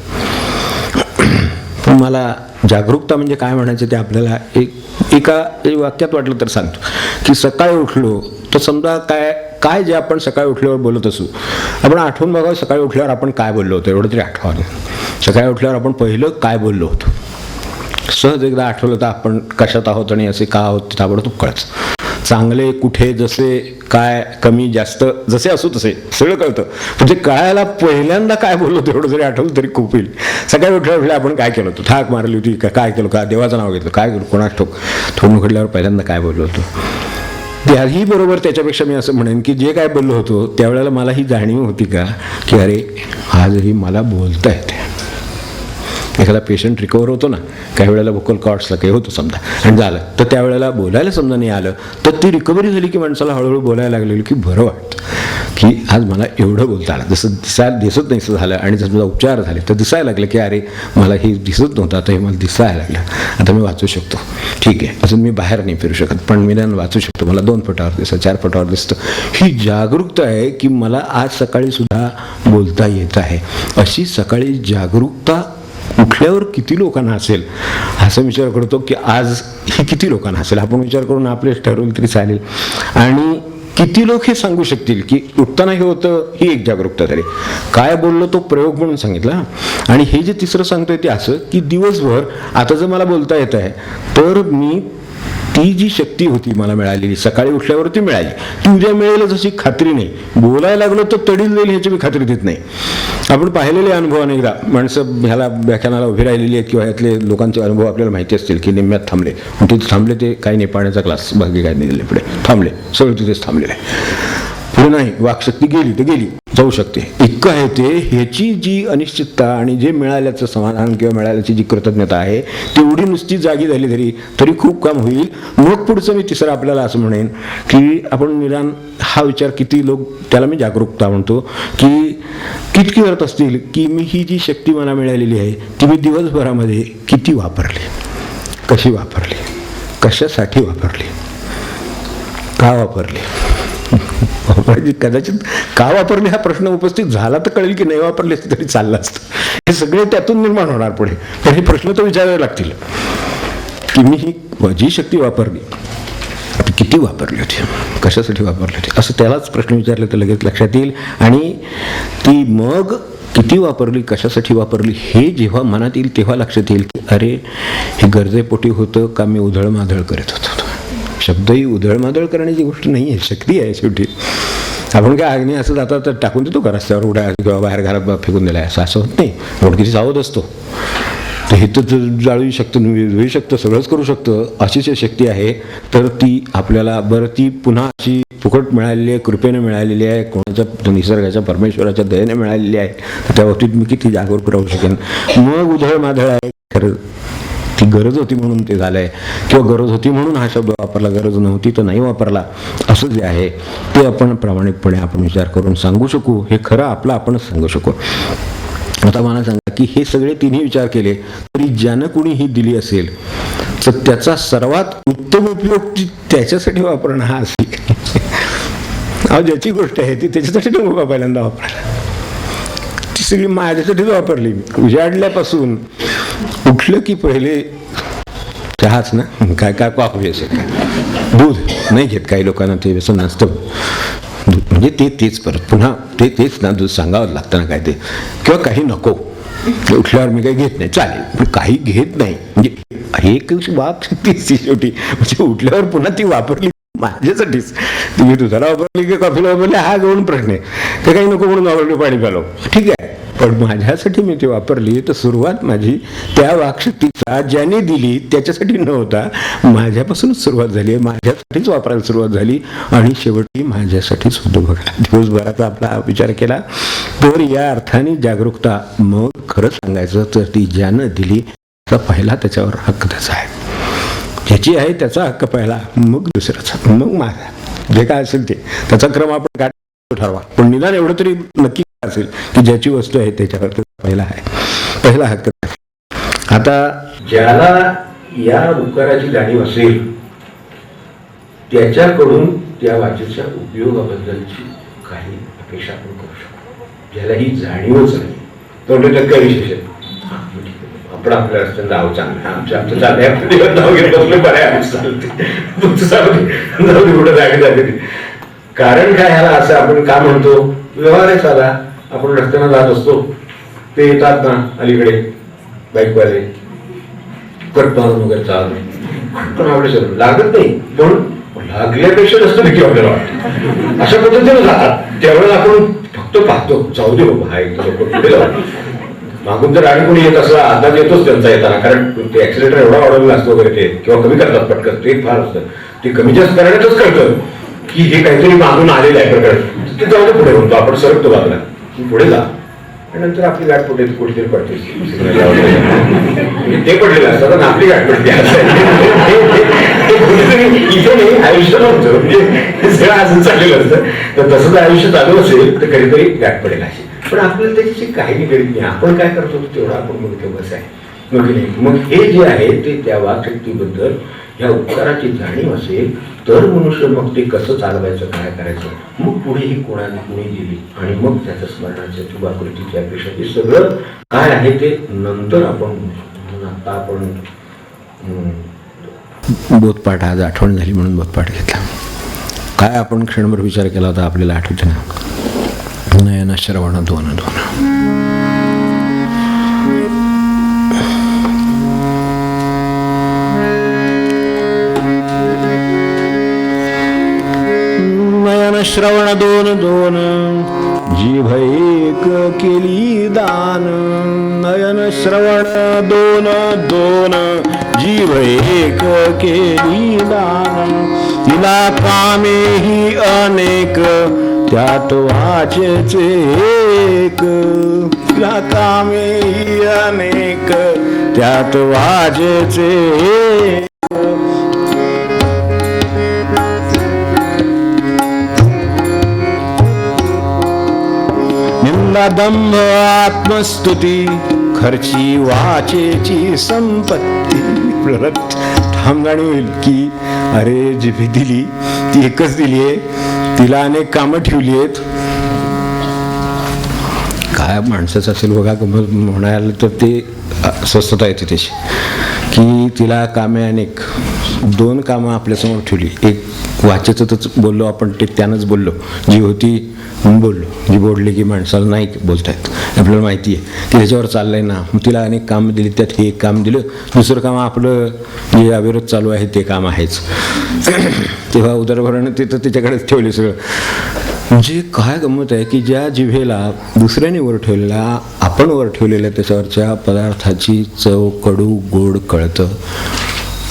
पण मला जागरूकता म्हणजे काय म्हणायचं ते आपल्याला एका वाक्यात वाटलं तर सांगतो की सकाळी उठलो तर समजा काय जे आपण सकाळी उठल्यावर बोलत असू, आपण आठवून बघावं सकाळी उठल्यावर आपण काय बोललो होतो. एवढं तरी आठवावं. सकाळी उठल्यावर आपण पहिलं काय बोललो होतो सहज एकदा आठवलं तर आपण कशात आहोत आणि असे का आहोत ताबडतोब कळतं. चांगले कुठे जसे काय कमी जास्त जसे असू तसे सगळं कळतं. म्हणजे कळायला पहिल्यांदा काय बोललो तेवढं जरी आठवलं तरी खूप होईल. सकाळी उठल्या आपण काय केलं होतं, थाक मारली होती का, काय केलं का, देवाचं नाव घेतलं, काय केलं कोणाच ठोक, थोडं उघडल्यावर पहिल्यांदा काय बोललो होतो. त्याही बरोबर त्याच्यापेक्षा मी असं म्हणेन की जे काय बोललो होतो त्यावेळेला मला ही जाणीव होती का की अरे आजही मला बोलता येते. एखादा पेशंट रिकवर होतो ना, काही वेळेला व्होकल कॉर्ड्सला काही होतं समजा आणि झालं तर त्यावेळेला बोलायला समजा नाही आलं तर ती रिकव्हरी झाली की माणसाला हळूहळू बोलायला लागलेली की बरं वाटतं की आज मला एवढं बोलता आलं. जसं दिसत नाही असं झालं आणि जसं उपचार झाले तर दिसायला लागलं की अरे मला हे दिसत नव्हतं आता हे मला दिसायला लागलं, आता मी वाचू शकतो. ठीक आहे, अजून मी बाहेर नाही फिरू शकत पण मी वाचू शकतो, मला 2 फुटावर दिसतं 4 फुटावर दिसतं. ही जागरूकता आहे की मला आज सकाळी सुद्धा बोलता येत आहे. अशी सकाळी जागरूकता उठल्यावर किती लोकांना असेल असा विचार करतो की आज ही किती लोकांना असेल. आपण विचार करून आपलेच ठरवलं तरी चालेल. आणि किती लोक हे सांगू शकतील की उठताना हे होतं, ही एक जागरूकता झाली. काय बोललो तो प्रयोग म्हणून सांगितला. आणि हे जे तिसरं सांगतोय ते असं की दिवसभर आता जर मला बोलता येत आहे तर मी ती जी शक्ती होती मला मिळालेली सकाळी उठल्यावरती मिळाली ती उद्या मिळेलच अशी खात्री नाही. बोलायला लागलो तर तडील जाईल ह्याची मी खात्री देत नाही. आपण पाहिलेले अनुभव अनेकदा माणसं ह्याला व्याख्यानाला उभी राहिलेली आहेत किंवा ह्यातले लोकांचे अनुभव आपल्याला माहिती असतील की निम्म्यात थांबले, तिथे थांबले ते काही नाही, पाण्याचा ग्लास बाकी काही नाही दिले, पुढे थांबले, सगळं तिथेच थांबलेलं आहे. पुढे नाही, वाक्शक्ती गेली तर गेली, जाऊ शकते, इतकं आहे ते. ह्याची जी अनिश्चितता आणि जे मिळाल्याचं समाधान किंवा मिळाल्याची जी कृतज्ञता आहे तेवढी नुसती जागी झाली तरी खूप काम होईल. मग पुढचं मी तिसरं आपल्याला असं म्हणेन की आपण निदान हा विचार, किती लोक त्याला मी जागरूकता म्हणतो, की किती करत असतील की मी ही जी शक्ती मला मिळालेली आहे ती मी दिवसभरामध्ये किती वापरली, कशी वापरली, कशासाठी वापरली, का वापरली. कदाचित का वापरली हा प्रश्न उपस्थित झाला तर कळेल की नाही वापरले तरी चाललं असतं. हे सगळे त्यातून निर्माण होणार पुढे. पण हे प्रश्न तर विचारावे लागतील की मी ही जी शक्ती वापरली किती वापरली होती, कशासाठी वापरली होती, असं त्यालाच प्रश्न विचारले तर लगेच लक्षात येईल. आणि ती मग किती वापरली, कशासाठी वापरली हे जेव्हा मनात येईल तेव्हा लक्षात येईल की अरे हे गरजेपोटी होतं का मी उधळमाधळ करत होतो. शब्द ही उधळमाधळ करण्याची गोष्ट नाही आहे, शक्ती आहे शेवटी. आपण काय अग्नी असं जाता तर टाकून देतो का रस्त्यावर उड्या किंवा बाहेर घरात फेकून दिला, असं होत नाही. आपण किती सावध असतो. तर हे तर जाळू शकतं, विझू शकतं, सगळंच करू शकतं, अशीच शक्ती आहे. तर ती आपल्याला बरं ती पुन्हा अशी फुकट मिळालेली आहे, कृपेने मिळालेली आहे, कोणाच्या निसर्गाच्या परमेश्वराच्या दयेने मिळालेली आहे. तर त्या बाबतीत मी किती जागरूक राहू शकेन. मग उधळ माधळ आहे, खरं ती गरज होती म्हणून ते झालंय, किंवा गरज होती म्हणून हा शब्द वापरला, गरज नव्हती तर नाही वापरला, असं जे आहे ते आपण प्रामाणिकपणे आपण विचार करून सांगू शकू. हे खरं आपलं आपणच सांगू शकू. आता मला सांगा की हे सगळे तिन्ही विचार केले तरी ज्यानं कुणी ही दिली असेल तर त्याचा सर्वात उत्तम उपयोग त्याच्यासाठी वापरणं हा असेल. ज्याची गोष्ट आहे ती त्याच्यासाठी नको पहिल्यांदा वापरायला. ती सगळी माझ्यासाठीच वापरली. उजाडल्यापासून उठलं की पहिले चहाच ना, काय काय कॉफी असेल, दूध नाही घेत काही लोकांना, ते व्यसन नसतं. म्हणजे तेच परत पुन्हा तेच ना, दूध सांगावं लागतं ना काय ते, किंवा काही नको, उठल्यावर मी काही घेत नाही चालेल, पण काही घेत नाही म्हणजे एक बाब तीच शेवटी. म्हणजे उठल्यावर पुन्हा ती वापरली माझ्यासाठीच. तुम्ही दुधाला वापरली की कॉफीला वापरली हा दोन प्रश्न आहे. ते काही नको म्हणून वापरली, पाणी प्यालो, ठीक आहे, पण माझ्यासाठी मी ती वापरली. तर सुरुवात माझी त्या वाक्शक्तीचा ज्याने दिली त्याच्यासाठी नव्हता, माझ्यापासूनच सुरुवात झाली, माझ्यासाठीच वापरायला सुरुवात झाली आणि शेवटी माझ्यासाठीच होतो. बघा, दिवसभराचा आपला विचार केला तर या अर्थाने जागरूकता. मग खरं सांगायचं तर ती ज्यानं दिली तर पहिला त्याच्यावर हक्क त्याचा आहे, ज्याची आहे त्याचा हक्क पहिला, मग दुसऱ्याचा, मग माझा, जे काय असेल ते त्याचा क्रम आपण गाठ ठरवा. पण निदान एवढं तरी नक्की असेल की ज्याची वस्तू आहे त्याच्यावर पहिला आहे, पहिला हक्क. आता ज्याला या उपकाराची जाणीव असेल त्याच्याकडून त्या वाचेच्या उपयोगाबद्दलची काही अपेक्षा आपण करू शकतो. ज्याला ही जाणीवच नाही तो काय विशेष आहे, आपण आपल्या रस्त्यात नाव चांगलं आमचं चाललंय, आपण नाव घेत बसलं बरं आहे, आमचं चालते, तुमचं चालू जाऊ दे, कुठं जागे जाते. कारण काय ह्याला असं आपण का म्हणतो, व्यवहार आहे साधा. आपण रस्त्यानं जात असतो, ते येतात ना अलीकडे बाईकवाले, कट मारून वगैरे चालत पण आपल्या शरीर लागत नाही, पण लागल्यापेक्षा जास्त भीती आपल्याला वाटते. अशा पद्धतीने जातात. त्यावेळेस आपण फक्त पाहतो, जाऊ दे बाबा, हा एक पुढे जाऊ. मागून जर आणि कोणी येत असं अंदाज येतोच त्यांचा येताना, कारण ते ऍक्सिलेटर एवढा वाढवलेला असतो वगैरे ते, किंवा कमी करतात पटकन, ते फार असतं. ते कमी जास्त करण्यातच कळतं की हे काहीतरी मागून आलेलं आहे प्रकरण. ते जाऊ दे पुढे म्हणतो आपण, सरकतो बाजूला, पुढे जा, नंतर आपली गाठ पुढे कुठेतरी पडते. ते पडलेलं असतं आणि आपली गाठ पडते. इथे नाही आयुष्य नव्हतं, म्हणजे सगळं असं चाललेलं असतं. तर तसं जर आयुष्य चालू असेल तर कधीतरी गाठ पडेल अशी. पण आपल्याला त्याची काही गरज नाही. आपण काय करतो तेवढा आपण मग ते बस आहे. मग हे जे आहे ते त्या वाक्शक्तीबद्दल या उपकाराची जाणीव असेल तर मनुष्य मग ते कसं चालवायचं, काय करायचं, मग पुढे ही कोणाने कुणी दिली आणि मग त्याच्या स्मरणाच्या किंवा कृतीची अपेक्षा, हे सगळं काय आहे ते नंतर आपण. आता आपण बोधपाठ, आज आठवण झाली म्हणून बोधपाठ घेतला. काय आपण क्षणभर विचार केला होता आपल्याला आठवते ना, नयन श्रवण दोन दोन. श्रवण दोन दोन, जीभ एक केली दान. नयन श्रवण दोन दोन, जीभ एक केली दान. तिला कामे ही अनेक त्यात वाचेचे एक, तुला कामेही अनेक, त्यात वाचेचे एक. निंदा दंभ आत्मस्तुती, खर्ची वाचेची संपत्ती. परत ठाम जाणीव होईल की अरे जिभे दिली ती एकच दिलीये, तिला अनेक कामं ठेवली आहेत. काय माणसाचं असेल बघा, म्हणायला तर ते स्वस्थता येते त्याची, की तिला कामे अनेक, 2 कामं आपल्यासमोर ठेवली. एक वाचेचं तर बोललो आपण, ते त्यानंच बोललो, जी होती म्हणून बोललो, जी बोलली की माणसाला नाही बोलता येत, आपल्याला माहिती आहे की त्याच्यावर चाललंय ना. मग तिला अनेक कामं दिली, त्यात हे एक काम दिलं, दुसरं काम आपलं जे अविरत चालू आहे ते काम आहेच. तेव्हा उदरभरण ते तर त्याच्याकडेच ठेवले सगळं. म्हणजे काय गंमत आहे की ज्या जिभेला दुसऱ्याने वर ठेवलेला, आपण वर ठेवलेल्या त्याच्यावरच्या पदार्थाची चव कडू गोड कळतं,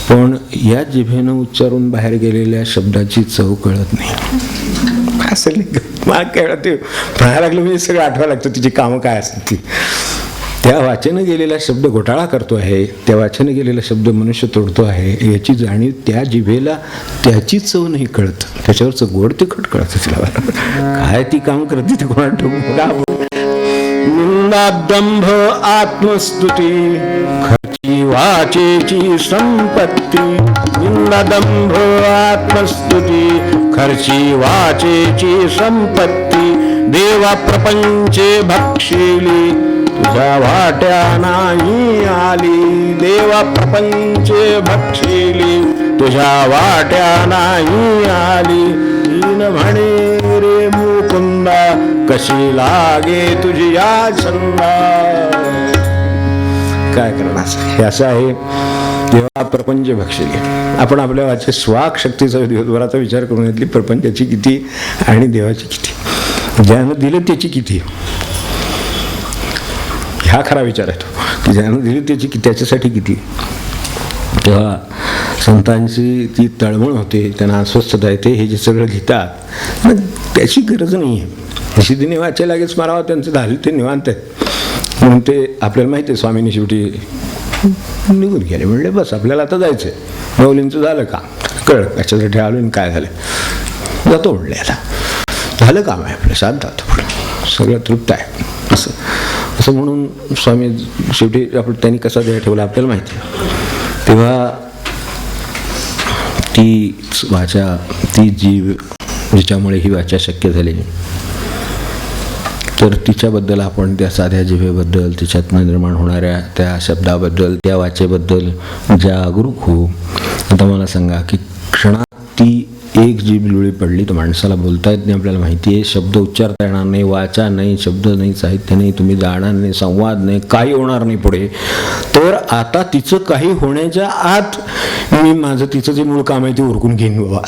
पण या जिभेनं उच्चारून बाहेर गेलेल्या शब्दाची चव कळत नाही. काय असेल मला कळलं ते म्हणायला लागलं म्हणजे सगळं आठवायला लागतं तिची कामं काय असतात ती. त्या वाचेनं गेलेला शब्द घोटाळा करतो आहे, त्या वाचेनं गेलेला शब्द मनुष्य तोडतो आहे, याची जाणीव त्या जिभेला त्याची चव नाही कळत, त्याच्यावरचं गोड तिखट कळतं तिला. काय ती काम करते ते कोणा ठेवून. निंदा दंभ आत्मस्तुती, खर्ची वाचेची संपत्ती. निंदा दंभ आत्मस्तुती, खर्ची वाचेची संपत्ती. देवा प्रपंचे भक्षिली, तुझ्या वाट्या नाही आली. देवा प्रपंचे भक्षिली, तुझ्या वाट्या नाही आली. दीन म्हणे रे मुकुंदा, कशी लागे तुझी या छंदा. काय करणार, हे असं आहे. देवा प्रपंच भक्षिली. आपण आपल्या वाचे स्वाक शक्तीचा दिवसभराचा विचार करून घेतली, प्रपंचाची किती आणि देवाची किती, ज्यानं दिलं त्याची किती. हा खरा विचार आहे तो, की ज्यानं दिली त्याची त्याच्यासाठी किती. तेव्हा संतांची ती तळमळ होते, त्यांना अस्वस्थता येते, हे जे सगळं घेतात मग त्याची गरज नाही आहे. निशिदिनी वाचे लागेच मारावं, त्यांचं झालं ते निवांत आहेत म्हणून ते आपल्याला माहिती आहे. स्वामींनी शेवटी निघून गेले, म्हणले बस आपल्याला आता जायचं आहे, माऊलींचं झालं काम, कळलं कशासाठी आलो आणि काय झालं, जातो म्हणले, आता झालं काम आहे आपलं, साथ जातो पुढे, सगळं तृप्त आहे. असं असं म्हणून स्वामी शेवटी आपण त्यांनी कसा देह ठेवला आपल्याला माहिती आहे. तेव्हा ती वाचा, ती जीव जिच्यामुळे ही वाचा शक्य झाली, तर तिच्याबद्दल आपण त्या साध्या जिभेबद्दल, तिच्यातनं निर्माण होणाऱ्या त्या शब्दाबद्दल, त्या वाचेबद्दल जागरूक होऊ. आता मला सांगा की क्षणात ती एक जीभ लुळी पडली तर माणसाला बोलता येत नाही, आपल्याला माहिती आहे. शब्द उच्चारता येणार नाही, वाचा नाही, शब्द नाही, साहित्य नाही, तुम्ही जाणार नाही, संवाद नाही, काही होणार नाही पुढे. तर आता तिचं काही होण्याच्या आत मी माझं तिचं जे मूळ काम आहे ते उरकून घेईन बाबा,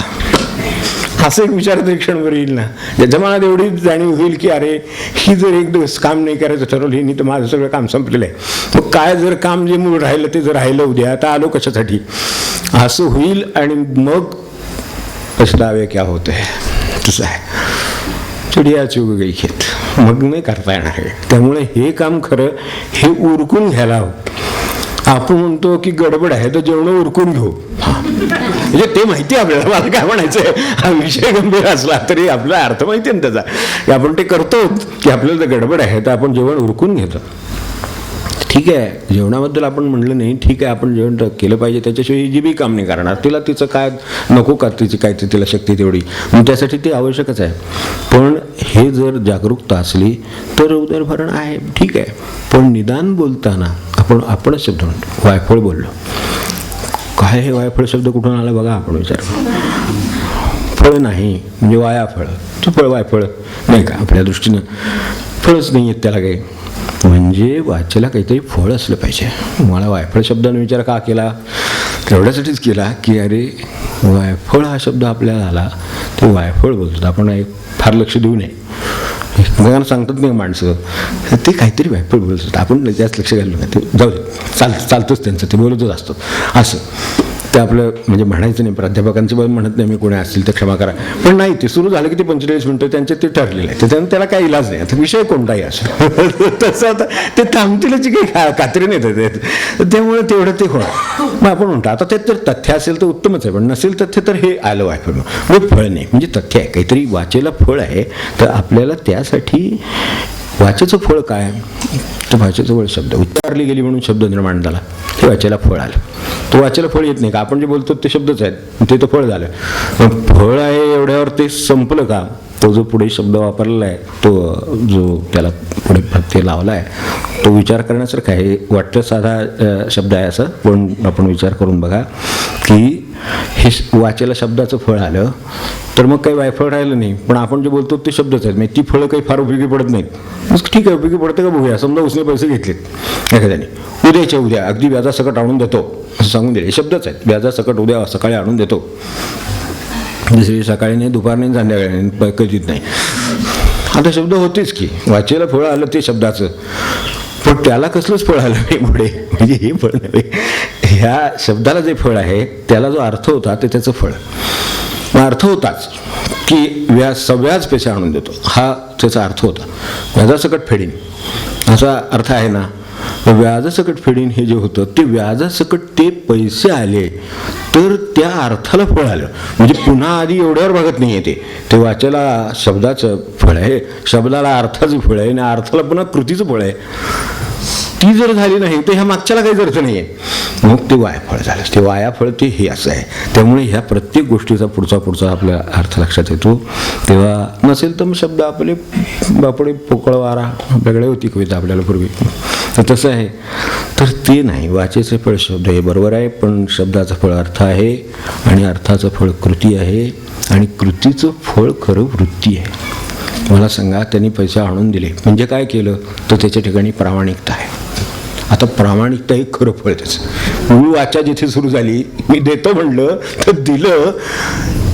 असं एक विचार तरी क्षणभर येईल ना, ज्याच्या मनात एवढी जाणीव होईल की अरे ही जर एक दिवस काम नाही करायचं ठरवलं ही, तर माझं सगळं काम संपलेलं आहे. मग काय जर काम जे मूळ राहिलं ते जर राहिलं उद्या, आता आलो कशासाठी, असं होईल. आणि मग पछतावे क्या होते है, तसं आहे. चिडिया चुग गई खेत, मग नाही करता येणार आहे. त्यामुळे हे काम खरं हे उरकून घ्यायला हवं. आपण म्हणतो की गडबड आहे तर जेवण उरकून घेऊ, म्हणजे ते माहिती आपल्याला, मला काय म्हणायचंय, हा विषय गंभीर असला तरी आपला अर्थ माहिती आहे ना त्याचा, की आपण ते करतो की आपल्याला तर गडबड आहे तर आपण जेवण उरकून घेतो. ठीक आहे, जेवणाबद्दल आपण म्हणलं नाही, ठीक आहे आपण जेवण केलं पाहिजे, त्याच्याशिवाय ही जी बी काम नाही करणार, तिला तिचं काय नको का, तिची काय ते तिला शक्ती तेवढी, मग त्यासाठी ते आवश्यकच आहे. पण हे जर जागरूकता असली तर उदरभरण आहे, ठीक आहे. पण निदान बोलताना आपणच शब्द म्हणतो, वायफळ बोललो, काय हे वायफळ शब्द कुठून आला बघा, आपण विचार फळ नाही म्हणजे वायाफळ, तू फळ वायफळ नाही का, आपल्या दृष्टीनं फळच नाही आहेत त्याला काही, म्हणजे वाचेला काहीतरी फळ असलं पाहिजे. मला वायफळ शब्दाने विचार का केला, तेवढ्यासाठीच केला की अरे वायफळ हा शब्द आपल्याला आला, ते वायफळ बोलतात, आपण फार लक्ष देऊ नये. एकमेकांना सांगतात नाही माणसं, ते काहीतरी वायफळ बोलतात, आपण जास्त लक्ष घालू नये, ते जाऊ दे, चालतंच त्यांचं, ते बोलतच असतात असं. ते आपलं म्हणजे म्हणायचं नाही, प्राध्यापकांचं पण म्हणत नाही मी, कोणी असतील तर क्षमा करा, पण नाही, ते सुरू झालं की ते 45 मिनिटं त्यांचे ते ठरलेलं आहे, त्याच्यानं त्याला काही इलाज नाही. आता विषय कोणताही असो तसं आता ते थांबतीलच काही खात्री नाही देत, त्यामुळे तेवढं ते होणार. मग आपण म्हणतो आता ते तर तथ्य असेल तर उत्तमच आहे, पण नसेल तथ्य तर हे आलं आहे. पण फळ नाही म्हणजे तथ्य आहे, काहीतरी वाचेला फळ आहे, तर आपल्याला त्यासाठी वाचेचं फळ काय, तर वाचेचं फळ शब्द उच्चारली गेली म्हणून शब्द निर्माण झाला, हे वाचेला फळ आलं. तो वाचेला फळ येत नाही का, आपण जे बोलतो ते शब्दच आहेत, ते तर फळ झालं. पण फळ आहे एवढ्यावर ते संपलं का, तो जो पुढे शब्द वापरलेला आहे, तो जो त्याला पुढे प्रत्यय लावला आहे, तो विचार करण्यासारखा आहे. वाटतं साधा शब्द आहे असं, पण आपण विचार करून बघा की हे वाचेला शब्दाचं फळ आलं तर मग काही वायफळ राहिलं नाही. पण आपण जे बोलतो ते शब्दच आहेत, म्हणजे ती फळं काही फार उपयोगी पडत नाहीत. ठीक आहे, उपयोगी पडतं का बघूया. समजा उसने पैसे घेतलेत एखाद्याने, उद्याच्या उद्या अगदी व्याजासकट आणून देतो असं सांगून दिले, शब्दच आहेत, व्याजासकट उद्या सकाळी आणून देतो. दुसरी सकाळी नाही, दुपार नाही, संध्याकाळी नाही, कधीच नाही. आता शब्द होतेच की, वाचेला फळ आलं ते शब्दाचं, पण त्याला कसलंच फळ आलं नाही पुढे, म्हणजे हे फळ नव्हे, ह्या शब्दाला जे फळ आहे त्याला जो अर्थ होता ते त्याचं फळ. अर्थ होताच की व्याज पैसे आणून देतो, हा त्याचा अर्थ होता. व्याजासकट फेडीन असा अर्थ आहे ना. व्याजासकट फेडीन हे जे होतं ते व्याजासकट ते पैसे आले तर त्या अर्थाला फळ आलं. म्हणजे पुन्हा आधी एवढ्यावर बघत नाही आहे, ते वाचायला शब्दाचं फळ आहे, शब्दाला अर्थाचं फळ आहे, आणि अर्थाला पुन्हा कृतीचं फळ आहे. ती जर झाली नाही तर ह्या मागच्याला काहीच अर्थ नाही आहे, मग ते वायाफळ झालं. ते वायाफळ ते हे असं आहे. त्यामुळे ह्या प्रत्येक गोष्टीचा पुढचा आपल्या अर्थ लक्षात येतो. तेव्हा नसेल तर मग शब्द आपले बापडे पोकळ वारा, आपल्याकडे होती कविता आपल्याला पूर्वी, तर तसं आहे. तर ते नाही, वाचेचे फळ शब्द हे बरोबर आहे, पण शब्दाचं फळ अर्थ आहे, आणि अर्थाचं फळ कृती आहे, आणि कृतीचं फळ खरं वृत्ती आहे. मला सांगा, त्यांनी पैसे आणून दिले म्हणजे काय केलं, तर त्याच्या ठिकाणी प्रामाणिकता आहे. आता प्रामाणिकता हे खरं फळ त्याचं. मूळ वाचा जिथे सुरू झाली, मी देतो म्हणलं तर दिलं,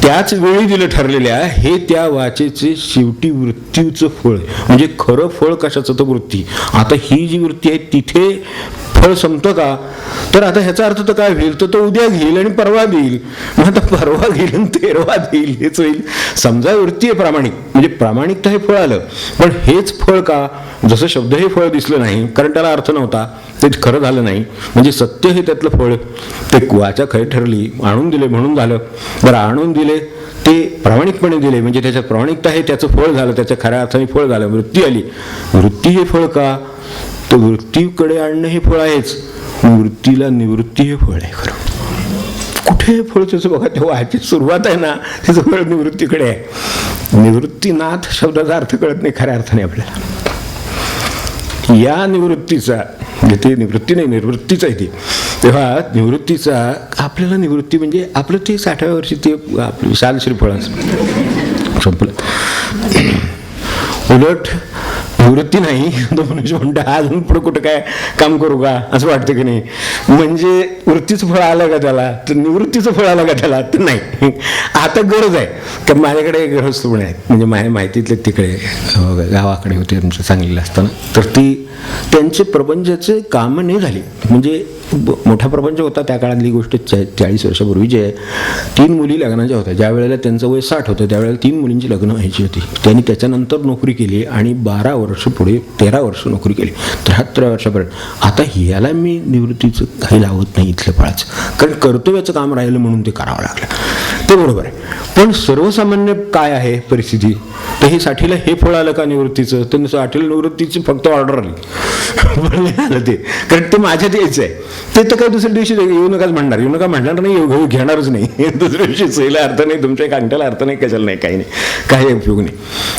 त्याच वेळी दिलं ठरलेल्या, हे त्या वाचेचे शेवटी वृत्तीचं फळ. म्हणजे खरं फळ कशाचं, तर वृत्ती. आता ही जी वृत्ती आहे तिथे फळ संपतं का, तर आता ह्याचा अर्थ तर काय होईल, तर तो उद्या घेईल आणि परवा देईल. मग आता परवा घेईल आणि तेरवा देईल, हेच होईल. समजा वृत्ती आहे प्रामाणिक, म्हणजे प्रामाणिकता हे फळ आलं, पण हेच फळ का, जसं शब्द हे फळ दिसलं नाही कारण त्याला अर्थ नव्हता, ते खरं झालं नाही. म्हणजे सत्य हे त्यातलं फळ, ते वाचा खरी ठरली, आणून दिले म्हणून झालं. बरं, आणून दिले ते प्रामाणिकपणे दिले म्हणजे त्याच्यात प्रामाणिकता आहे, त्याचं फळ झालं, त्याच्या खऱ्या अर्थाने फळ झालं. वृत्ती आली, वृत्ती हे फळ का, तर वृत्तीकडे आणणं हे फळ आहेच, वृत्तीला निवृत्ती हे फळ आहे. खरं कुठे हे फळ त्याचं बघा, तेव्हा ह्याची सुरुवात आहे ना, त्याचं फळ निवृत्तीकडे आहे. निवृत्तीनाथ शब्दाचा अर्थ कळत नाही खऱ्या अर्थाने आपल्याला. या निवृत्तीचा, ते निवृत्ती नाही, निर्वृत्तीच आहे ती. तेव्हा निवृत्तीचा आपल्याला, निवृत्ती म्हणजे आपलं ते 60व्या वर्षी ते आपलं शाल श्रीफळ संपलं. उलट निवृत्ती नाही, तो मनुष्य म्हणतो अजून पुढे कुठं काय काम करू का, असं वाटतं की नाही. म्हणजे वृत्तीचं फळ आलं का त्याला, तर निवृत्तीचं फळ आलं का त्याला, तर नाही. आता गरज आहे का, माझ्याकडे गृहस्थ पण आहेत, म्हणजे माझ्या माहितीतले तिकडे गावाकडे होते आमचं सांगलीला असताना, तर ती त्यांचे प्रपंचाचे कामं नाही झाली. म्हणजे मोठा प्रपंच होता त्या काळातली गोष्ट, 40 वर्षापूर्वीची आहे. 3 मुली लग्नाच्या होत्या. ज्या वेळेला त्यांचं वय 60 होतं त्यावेळेला 3 मुलींची लग्न व्हायची होती. त्यांनी त्याच्यानंतर नोकरी केली आणि 12 वर्ष पुढे 13 वर्ष नोकरी केली, 73 वर्षापर्यंत. आता ह्याला मी निवृत्तीचं काही लावत नाही इथलं फळाचं, कारण कर्तव्याचं काम राहिलं म्हणून ते करावं लागलं, ते बरोबर आहे. पण सर्वसामान्य काय आहे परिस्थिती, तर हे 60ला हे फळ आलं का निवृत्तीचं, तर 60ला निवृत्तीची फक्त ऑर्डर आली आलं ते, कारण ते माझ्यात यायचं आहे. ते तर काही दुसऱ्या दिवशी येऊ नकाच म्हणणार, येऊ नका म्हणणार नाही, येऊ घेणारच नाही. दुसऱ्या दिवशी सहीला अर्थ नाही, तुमच्या कांट्याला अर्थ नाही, कशाला नाही, काही नाही, काही उपयोग नाही.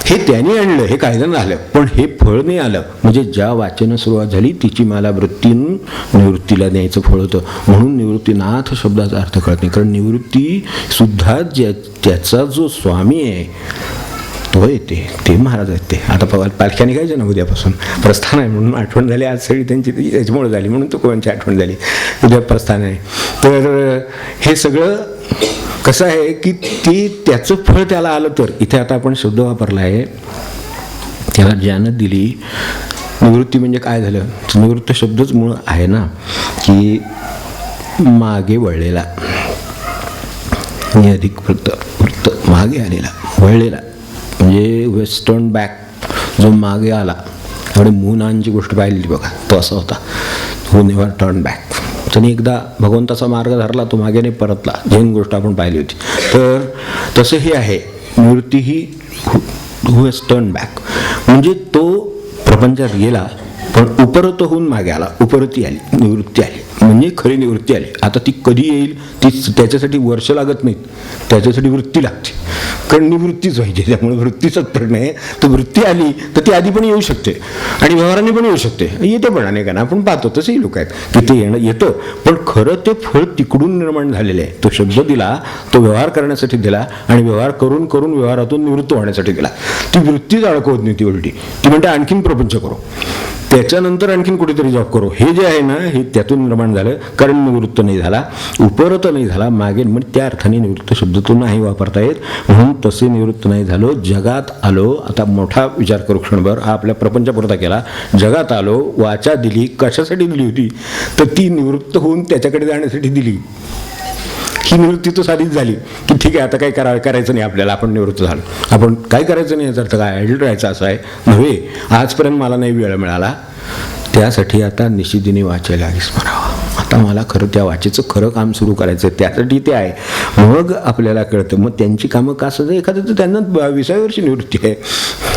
हे त्यांनी आणलं, हे कायद्यानं आलं, पण हे फळ नाही आलं. म्हणजे ज्या वाचनानं सुरुवात झाली तिची मला वृत्तीनं निवृत्तीला द्यायचं फळ होतं. म्हणून निवृत्तीनाथ शब्दाचा अर्थ कळत नाही, कारण निवृत्ती सुद्धा त्याचा जो स्वामी आहे तो येते, ते महाराज आहेत. ते आता पालख्या निघायच्या ना उद्यापासून, प्रस्थान आहे म्हणून आठवण झाली आज सगळी त्यांची, याच्यामुळे झाली म्हणून तो कोणाची आठवण झाली, उद्या प्रस्थान आहे. तर हे सगळं कसं आहे की ते त्याचं फळ त्याला आलं. तर इथे आता आपण शब्द वापरला आहे, त्याला ज्यानं दिली निवृत्ती म्हणजे काय झालं, निवृत्त शब्दच मूळ आहे ना, की मागे वळलेला. मी अधिक वृत्त मागे आलेला, वळलेला, म्हणजे वेस्टर्न बॅक जो मागे आला. एवढे मुनांची गोष्ट पाहिलेली बघा, तो असा होता, हू नेव्हर टर्न बॅक. त्याने एकदा भगवंताचा मार्ग धरला, तो मागे नाही परतला. जैन गोष्ट आपण पाहिली होती. तर तसं हे आहे, निवृत्ती ही हू हॅज टर्न बॅक, म्हणजे तो प्रपंचात गेला पण उपरत होऊन मागे आला, उपरती आली, निवृत्ती आली, म्हणजे खरी निवृत्ती आली. आता ती कधी येईल, ती त्याच्यासाठी वर्ष लागत नाहीत, त्याच्यासाठी वृत्ती लागते, कारण निवृत्तीच व्हायची. त्यामुळे वृत्तीचाच प्रश्न आहे. तर वृत्ती आली तर ती आधी पण येऊ शकते आणि व्यवहाराने पण येऊ शकते, येते पण अनेकांना आपण पाहतो. तसेही लोक आहेत की ते येतं, पण खरं ते फळ तिकडून निर्माण झालेलं आहे. तो शब्द दिला, तो व्यवहार करण्यासाठी दिला आणि व्यवहार करून करून व्यवहारातून निवृत्त होण्यासाठी दिला. ती वृत्तीच अडकवत नाही, ती उलटी ती म्हणते आणखीन प्रपंच करू, त्याच्यानंतर आणखीन कुठेतरी जॉब करू. हे जे आहे ना, हे त्यातून निर्माण झालं, कारण निवृत्त नाही झाला, उपरत नाही झाला, मागे. म्हणजे त्या अर्थाने निवृत्त शब्द तो नाही वापरता येत, म्हणून तसे निवृत्त नाही झालो, जगात आलो. आता मोठा विचार करू क्षणभर, हा आपल्या प्रपंचापुरता केला. जगात आलो, वाचा दिली, कशासाठी दिली होती, तर ती निवृत्त होऊन त्याच्याकडे जाण्यासाठी दिली. ही निवृत्ती तर साधीच झाली की ठीक आहे, आता काही करायचं नाही आपल्याला, आपण निवृत्त झालो. आपण काय करायचं नाही याचा अर्थ काय, आयडल राहायचं असं आहे नव्हे. आजपर्यंत मला नाही वेळ मिळाला, त्यासाठी आता निशिदिनी वाचायला स्मरावा. आता मला खरं त्या वाचेचं खरं काम सुरू करायचं आहे, त्यासाठी ते आहे. मग आपल्याला कळतं. मग त्यांची कामं का सगळं, एखादं तर त्यांना 20व्या वर्षी निवृत्ती आहे,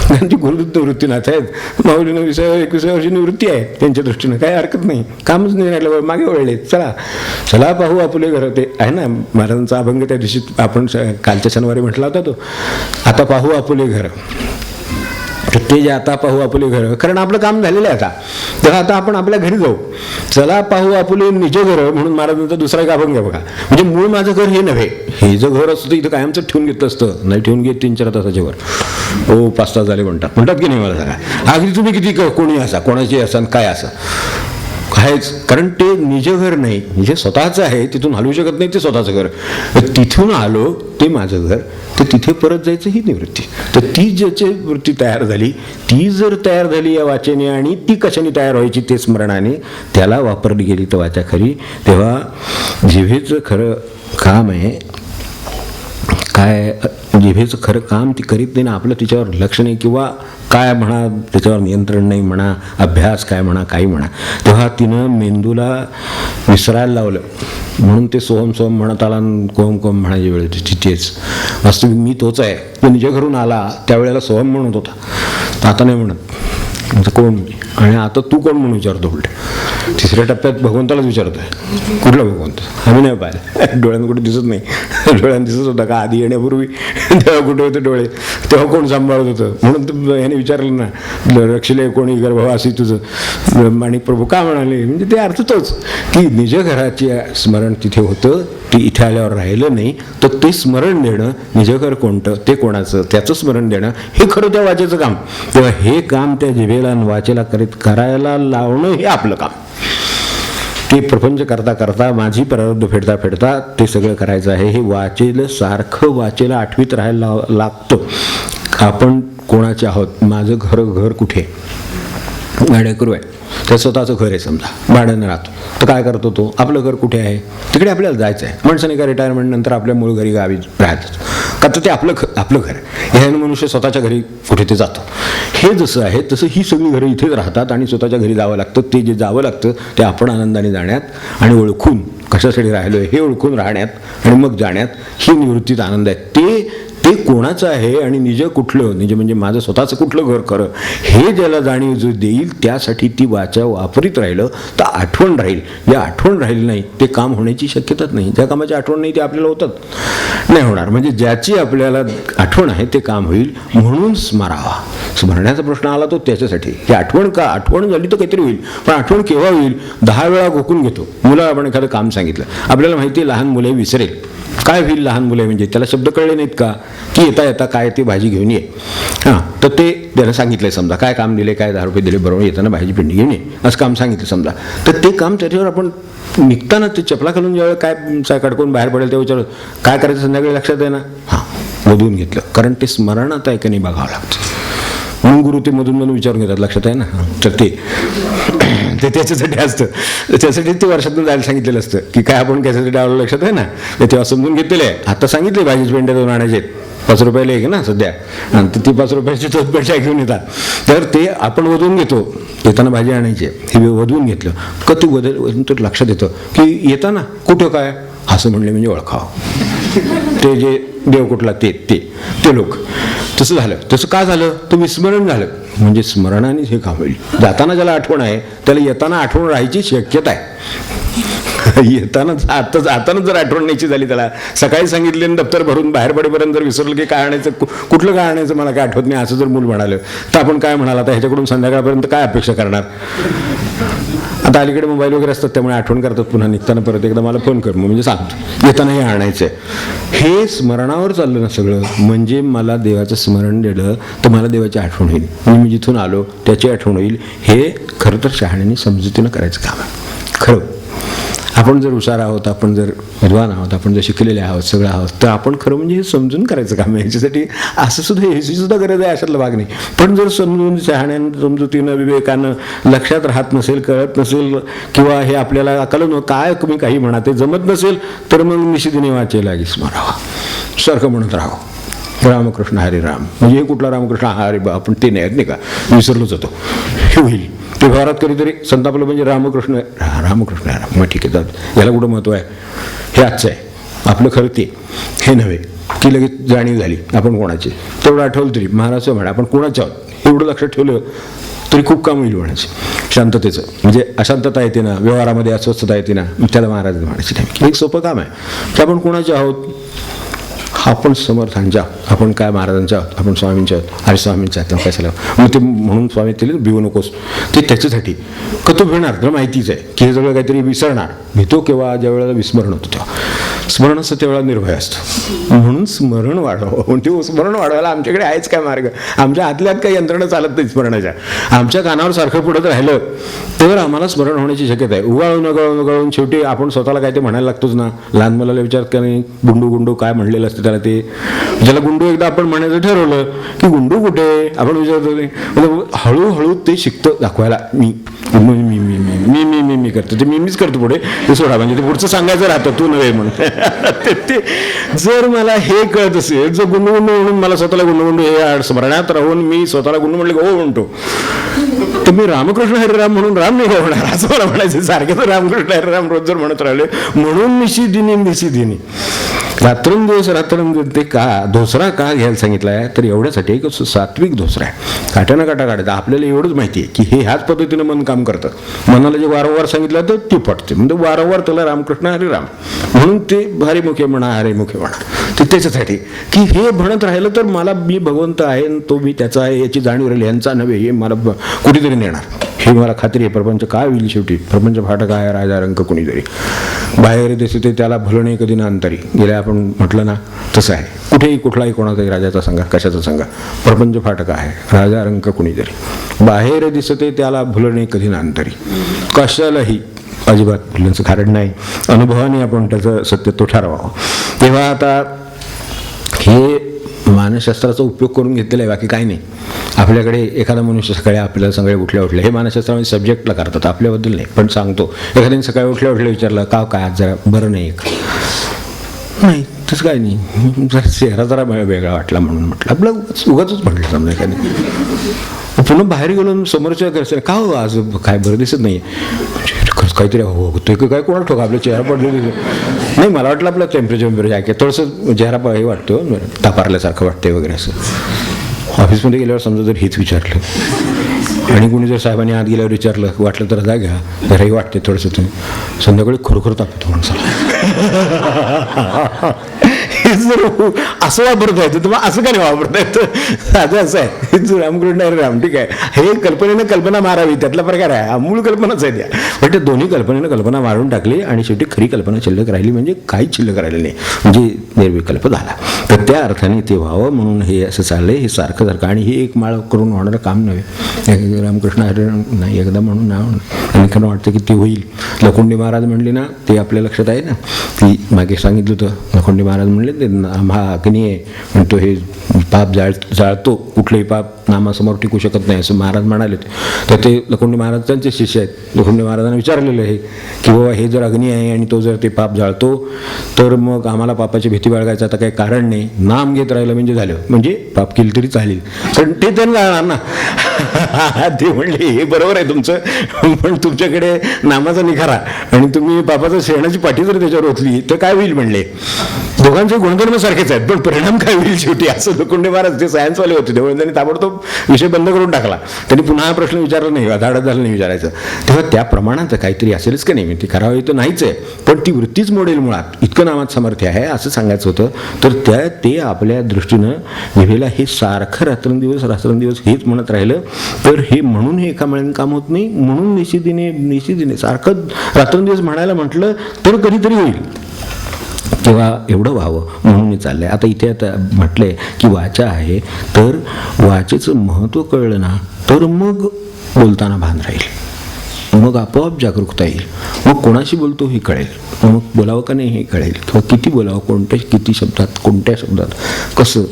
त्यांची गुरुदत्त वृत्तीनाथ आहेत, माऊलीनं 21व्या वर्षी निवृत्ती आहे, त्यांच्या दृष्टीनं काही हरकत नाही, कामच नाही राहिलं, मागे वळले. चला पाहू आपले घर. ते आहे ना महाराजांचा अभंग, त्या दिवशी आपण कालच्या शनिवारी म्हटला होता तो, आता पाहू आपले घर. ते जे आता पाहू आपले घर, कारण आपलं काम झालेलं आहे आता, तर आता आपण आपल्या घरी जाऊ. चला पाहू आपले निज घर, म्हणून महाराजांचा दुसरा एक अभंग आहे बघा. म्हणजे मूळ माझं घर हे नव्हे, हे जर घर असतं इथं कायमचं ठेवून घेतलं असतं, नाही ठेवून घेत 3-4 तासाच्या वर, 5 तास झाले म्हणतात की नाही. मला सांगा, अगदी तुम्ही किती कोणी असा, कोणाची असा, काय असं आहेच, कारण ते निज घर नाही, म्हणजे स्वतःचं आहे, तिथून हलवू शकत नाही, ते स्वतःचं घर. तिथून आलो ते माझं घर, तर तिथे परत जायचं ही निवृत्ती. तर ती ज्याची वृत्ती तयार झाली, ती जर तयार झाली या वाचेने, आणि ती कशाने तयार व्हायची, ते स्मरणाने, त्याला वापरली गेली तर वाचा खरी. तेव्हा जिभेचं खरं काम आहे काय, जिभेचं खरं काम ती करीत नाही ना, आपलं तिच्यावर लक्ष नाही, किंवा काय म्हणा त्याच्यावर नियंत्रण नाही म्हणा, अभ्यास काय म्हणा, काही म्हणा. तेव्हा तिनं मेंदूला विसरायला लावलं, म्हणून ते सोहम सोहम म्हणत आला, कोहम कोहम म्हणायची वेळ होती. तेच वास्तविक मी तोच आहे. तो निजे घरून आला त्यावेळेला सोहम म्हणत होता, तर आता नाही म्हणत. कोण, आणि आता तू कोण म्हणून विचारतो उलट. 3ऱ्या टप्प्यात भगवंतालाच विचारतोय, कुठला भगवंत, आम्ही नाही पाहिलं, डोळ्यांना कुठे दिसत नाही. डोळ्यांना दिसत होता का आधी येण्यापूर्वी, तेव्हा कुठे होते डोळे, तेव्हा कोण सांभाळत होतं, म्हणून ह्याने विचारलं ना, रक्षले कोणी गर्भवासी तुझं, माणिक प्रभू का म्हणाले, म्हणजे ते अर्थ तोच की निज घराचे स्मरण तिथे होतं, ते इथे आल्यावर राहिलं नाही, तर ते स्मरण देणं, निज घर कोणतं, ते कोणाचं, त्याचं स्मरण देणं, हे खरं त्या वाचेचं काम. तेव्हा हे काम त्या जिभेला वाचेला करायला लावणं हे आपलं काम. ते प्रपंच करता करता, माझी प्रारब्ध फेडता फेडता ते सगळं करायचं आहे. हे वाचेलं सारखं वाचेला आठवीत राहायला लागतं. आपण कोणाचे आहोत, माझं घर कुठे, भाडेकरू आहे, त्या स्वतःचं घर आहे समजा, भाड्यानं राहतो, तर काय करतो तो, आपलं घर कुठे आहे, तिकडे आपल्याला जायचं आहे. माणसाने का रिटायरमेंट नंतर आपल्या मूळ घरी गावी राहतात का, तर ते आपलं घर आहे. ह्यानं मनुष्य स्वतःच्या घरी कुठे ते जातो. हे जसं आहे तसं ही सगळी घरं इथेच राहतात आणि स्वतःच्या घरी जावं लागतं. ते जे जावं लागतं ते आपण आनंदाने जाण्यात आणि ओळखून कशासाठी राहिलो हे ओळखून राहण्यात आणि मग जाण्यात, ही निवृत्तीचा आनंद आहे. ते कोणाचं आहे आणि निज कुठलं, निज म्हणजे माझं स्वतःचं कुठलं घर खरं, हे ज्याला जाणीव जो देईल, त्यासाठी ती वाचा वापरीत राहिलं तर आठवण राहील. या आठवण राहील नाही ते काम होण्याची शक्यताच नाही. ज्या कामाची आठवण नाही ते आपल्याला होतात नाही होणार. म्हणजे ज्याची आपल्याला आठवण आहे ते काम होईल, म्हणून स्मरावा. स्मरण्याचा प्रश्न आला तो त्याच्यासाठी की आठवण का, आठवण झाली तर काहीतरी होईल, पण आठवण केव्हा होईल, 10 वेळा घोकून घेतो. मुलं आपण एखादं काम सांगितलं, आपल्याला माहिती आहे लहान मुले विसरेल, काय होईल लहान मुलं म्हणजे त्याला शब्द कळले नाहीत का, की येता येता काय ती भाजी घेऊन ये, हां, तर ते त्याला सांगितलंय समजा, काय काम दिले, काय 10 रुपये दिले, बरोबर येताना भाजी पिंडी घेऊन ये, असं काम सांगितलं समजा, तर ते काम त्याच्यावर आपण निघताना ते चपला घालून ज्यावेळेला काय कडकून बाहेर पडेल तेव्हा विचार काय करायचं संध्याकाळी लक्षात आहे ना, हां, बोलवून घेतलं, कारण ते स्मरणात आहे का नाही बघावं लागतं. म्हणून गुरु ते मधून मधून विचारून घेतात, लक्षात आहे ना. तर ते त्याच्यासाठी असतं, त्यासाठी ते वर्षातून जायला सांगितलेलं असतं की काय आपण कशासाठी आलो, लक्षात आहे ना. ते तेव्हा समजून घेतलेलं आहे. आता सांगितले भाजीच पेंड्या 2 आणायचे, 5 रुपयाला एक ना सध्या, आणि ती 5 रुपयाची पेंड्या घेऊन येतात. तर ते आपण वधवून घेतो, येताना भाजी आणायची, हे वधवून घेतलं का ते वधून तर लक्षात येतं की येताना कुठं काय असं म्हणले म्हणजे ओळखावं. ते जे देव कुठला ते लोक. तसं झालं. तसं का झालं, तर विस्मरण झालं. म्हणजे स्मरणाने हे काम होईल. जाताना ज्याला आठवण आहे त्याला येताना आठवण राहायची शक्यता आहे. जातानाच जर आठवण न्यायची झाली, त्याला सकाळी सांगितले दप्तर भरून बाहेर पडेपर्यंत जर विसरलं की काय आणायचं, कुठलं काय आणायचं मला काय आठवत नाही, असं जर मूल म्हणालं तर आपण काय म्हणाल, आता ह्याच्याकडून संध्याकाळपर्यंत काय अपेक्षा करणार. आता अलीकडे मोबाईल वगैरे असतात त्यामुळे आठवण करतात, पुन्हा निघताना परत एकदा मला फोन कर, म्हणजे सांगतो येताना हे आणायचं आहे. हे स्मरणावर चाललं ना सगळं. म्हणजे मला देवाचं स्मरण दिलं तर मला देवाची आठवण होईल, मी जिथून आलो त्याची आठवण होईल. हे खरं तर शहाण्याने समजुतीनं करायचं काम आहे. खरं आपण जर हुशार आहोत, आपण जर विद्वान आहोत, आपण जर शिकलेले आहोत, सगळं आहोत, तर आपण खरं म्हणजे हे समजून करायचं काम आहे. ह्याच्यासाठी असं सुद्धा ह्याची सुद्धा गरज आहे अशातला भाग नाही. पण जर समजून शहाण्यानं, समजुतीनं, विवेकानं लक्षात राहत नसेल, कळत नसेल, किंवा हे आपल्याला अकलन काय तुम्ही काही म्हणा ते जमत नसेल, तर मग निशिदिनी वाचेला लागी स्मरावा, सारखं म्हणत राहावं रामकृष्ण हरे राम. म्हणजे हे कुठला रामकृष्ण हरे बा, आपण ते नाही का विसरलोच होतो, हे होईल. ते व्यवहारात कधीतरी संतापलं म्हणजे रामकृष्ण रामकृष्ण राम, मग ठीक आहे, जात याला कुठं महत्त्व आहे, हे आजचं आहे आपलं खरं, ते हे नव्हे की लगेच जाणीव झाली आपण कोणाची. तेवढं आठवलं तरी महाराज म्हणा आपण कोणाच्या आहोत एवढं लक्षात ठेवलं तरी खूप काम होईल म्हणायचे. शांततेचं म्हणजे अशांतता येते ना, व्यवहारामध्ये अस्वस्थता येते ना, त्याला महाराज म्हणायचे नाही. एक सोपं काम आहे की आपण कोणाचे आहोत, आपण समर्थांच्या, आपण काय महाराजांच्या आहोत, आपण स्वामींच्या आहोत, हरी स्वामींच्या आहोत. कशाला मग ते म्हणून स्वामी तिला भिवू नकोस, ते त्याच्यासाठी का तो भिणार, तर माहितीच आहे की हे सगळं काहीतरी विसरणार. भितो केव्हा, ज्या वेळेला विस्मरण होतं तेव्हा. स्मरण असतं त्यावेळेला निर्भय असतं, म्हणून स्मरण वाढवावं. म्हणजे स्मरण वाढवायला आमच्याकडे आहेच काय मार्ग, आमच्या हातल्यात काही यंत्रणा चालत नाही स्मरणाच्या. आमच्या कानावर सारखं पुढत राहिलं तर आम्हाला स्मरण होण्याची शक्यता आहे. उगाळून शेवटी आपण स्वतःला काय ते म्हणायला लागतोच ना. लहान मुलाला विचारत का नाही, गुंडू काय म्हणलेलं असतं त्याला, ते ज्याला गुंडू एकदा आपण म्हणायचं ठरवलं की गुंडू कुठे आपण विचारतो, हळूहळू ते शिकतं दाखवायला. मी करतो ते, मीच करतो पुढे, ते सोडा, म्हणजे ते पुढचं सांगायचं राहतं, तू नव्हे म्हणून. ते जर मला हे कळत असेल, जर गुंडू म्हणून मला स्वतःला गुंडू हे स्मरणात राहून मी स्वतःला गुंडू म्हणले हो म्हणतो, तर मी रामकृष्ण हरिराम म्हणून राम नाही होणार असं मला म्हणायचं. सारखे तर रामकृष्ण हरिराम रोज जर म्हणत राहिले, म्हणून निशिदिनी रात्रंदिवस ते का धोसरा का घ्यायला सांगितला आहे, तर एवढ्यासाठी एक सात्विक धोसरा आहे. काट्यानं काटा काढायचा. आपल्याला एवढंच माहिती आहे की हे ह्याच पद्धतीनं मन काम करतं. मनाला जे वारंवार सांगितलं तर ती पटते, म्हणजे वारंवार त्याला रामकृष्ण हरिराम म्हणून ते हरिमुखे म्हणा, हरिमुखे म्हणा. ते त्याच्यासाठी की हे म्हणत राहिलं तर मला मी भगवंत आहे, तो मी त्याचा आहे याची जाणीव राहिली, यांचा नव्हे, हे मला कुठेतरी नेणार, हे मला खात्री आहे. प्रपंच काय होईल शेवटी, प्रपंच फाटक आहे राजा रंक कुणीतरी, बाहेर दिसते त्याला भलं नाही कधी ना अंतरी. गेल्या आपण म्हटलं ना तसं आहे. कुठेही कुठलाही कोणाचाही राजाचा सांगा, कशाचा सांगा, प्रपंच फाटक आहे राजा रंक कुणीतरी, बाहेर दिसते त्याला भलं नाही कधी ना अंतरी. कशालाही अजिबात भुलण्याचं कारण नाही. अनुभवाने आपण त्याचं सत्य तो ठरवावं. तेव्हा आता हे मानसशास्त्राचा उपयोग करून घेतलेला आहे, बाकी काही नाही. आपल्याकडे एखादा मनुष्य सकाळी आपल्याला सगळे उठल्या हे मानसशास्त्रामध्ये सब्जेक्टला करतात, आपल्याबद्दल नाही. पण सांगतो, एखाद्याने सकाळी उठल्या विचारलं का काय आज जरा बरं नाही नाही, तसं काय नाही, जरा चेहरा जरा वेगळा वाटला म्हणून म्हटलं, आपलं उगाच म्हटलं समजा एखादी. पुन्हा बाहेर गेलो समोरच्या घरचं का हो आज काय बरं दिसत नाही, काहीतरी होतोय की काय कोणाला ठोका, आपला चेहरा पडलेला नाही, मला वाटलं आपलं टेम्परेचर आहे की थोडंसं चेहरा हे वाटतो, तापारल्यासारखं वाटतंय वगैरे असं. ऑफिसमध्ये गेल्यावर समजा जर हेच विचारलं आणि कोणी जर साहेबांनी आत गेल्यावर विचारलं, वाटलं तर जा घ्या, जराही वाटते थोडंसं, तुम्ही संध्याकाळी खरोखर तापतो माणसाला. जर असं वापरता येतं तर मग असं का नाही वापरता येतं, साधं असं आहे. रामकृष्ण राम ठीक आहे, हे कल्पनेनं कल्पना मारावी त्यातला प्रकार आहे, मूळ कल्पनाच आहे त्या. पण ते दोन्ही कल्पनेनं कल्पना मारून टाकली आणि शेवटी खरी कल्पना शिल्लक राहिली, म्हणजे काहीच शिल्लक राहिली नाही, म्हणजे निर्विकल्प झाला. तर त्या अर्थाने ते व्हावं म्हणून हे असं चाललंय, हे सारखं सारखं. आणि हे एक माळ करून होणारं काम नव्हे. रामकृष्ण हरे नाही एकदा म्हणून नाव आणि खरं वाटतं की ते होईल. लखुंडी महाराज म्हणले ना, ते आपल्या लक्षात आहे ना, ती मागे सांगितलं होतं. लखुंडी महाराज म्हणले ते अग्नी आहे म्हणतो, हे पाप जाळतो, कुठलंही पाप नामासमोर टिकू शकत नाही असं महाराज म्हणाले. तर ते लोखंडे महाराज त्यांचे शिष्य आहेत. लोखंडे महाराजांना विचारलेलं आहे की बाबा हे जर अग्नी आहे आणि तो जर ते पाप जाळतो तर मग आम्हाला पापाची भीती बाळगायचं आता काही कारण नाही, नाम घेत राहिलं म्हणजे झालं, म्हणजे पाप केलं तरी चालेल, पण ते त्यांना जाळणार ना. ते म्हणले हे बरोबर आहे तुमचं, पण तुमच्याकडे नामाचा निखारा आणि तुम्ही पापाचं शेणाची पाठी जर त्याच्यावर ओतली तर काय होईल म्हणले. दोघांचे गुणधर्म सारखेच आहेत पण परिणाम काय होईल शेवटी, असं लोखंडे महाराज ते सायन्सवाले होते त्यामुळे त्यांनी ताबडतोब विषय बंद करून टाकला. त्यांनी पुन्हा हा प्रश्न विचारला नाही, धाडत झालं नाही विचारायचं. तेव्हा त्या प्रमाणात काहीतरी असेलच का नाही, ती करावी तर नाहीच आहे, पण ती वृत्तीच मोडेल मुळात, इतकं नामात सामर्थ्य आहे असं सांगायचं होतं. तर ते आपल्या दृष्टीनं विवेला हे सारखं रात्रंदिवस हेच म्हणत राहिलं तर हे म्हणून हे एका मेळ्यानं काम होत नाही, म्हणून निशिदिने सारखं रात्रंदिवस म्हणायला म्हटलं तर कधीतरी होईल. तेव्हा एवढं व्हावं म्हणून मी चाललंय. आता इथे आता म्हटलंय की वाचा आहे, तर वाचेचं महत्त्व कळलं ना तर मग बोलताना भान राहील, मग आपोआप जागरूकता येईल, मग कोणाशी बोलतो हे कळेल, मग बोलावं का नाही हे कळेल, किंवा किती बोलावं, किती शब्दात, कोणत्या शब्दात, कसं,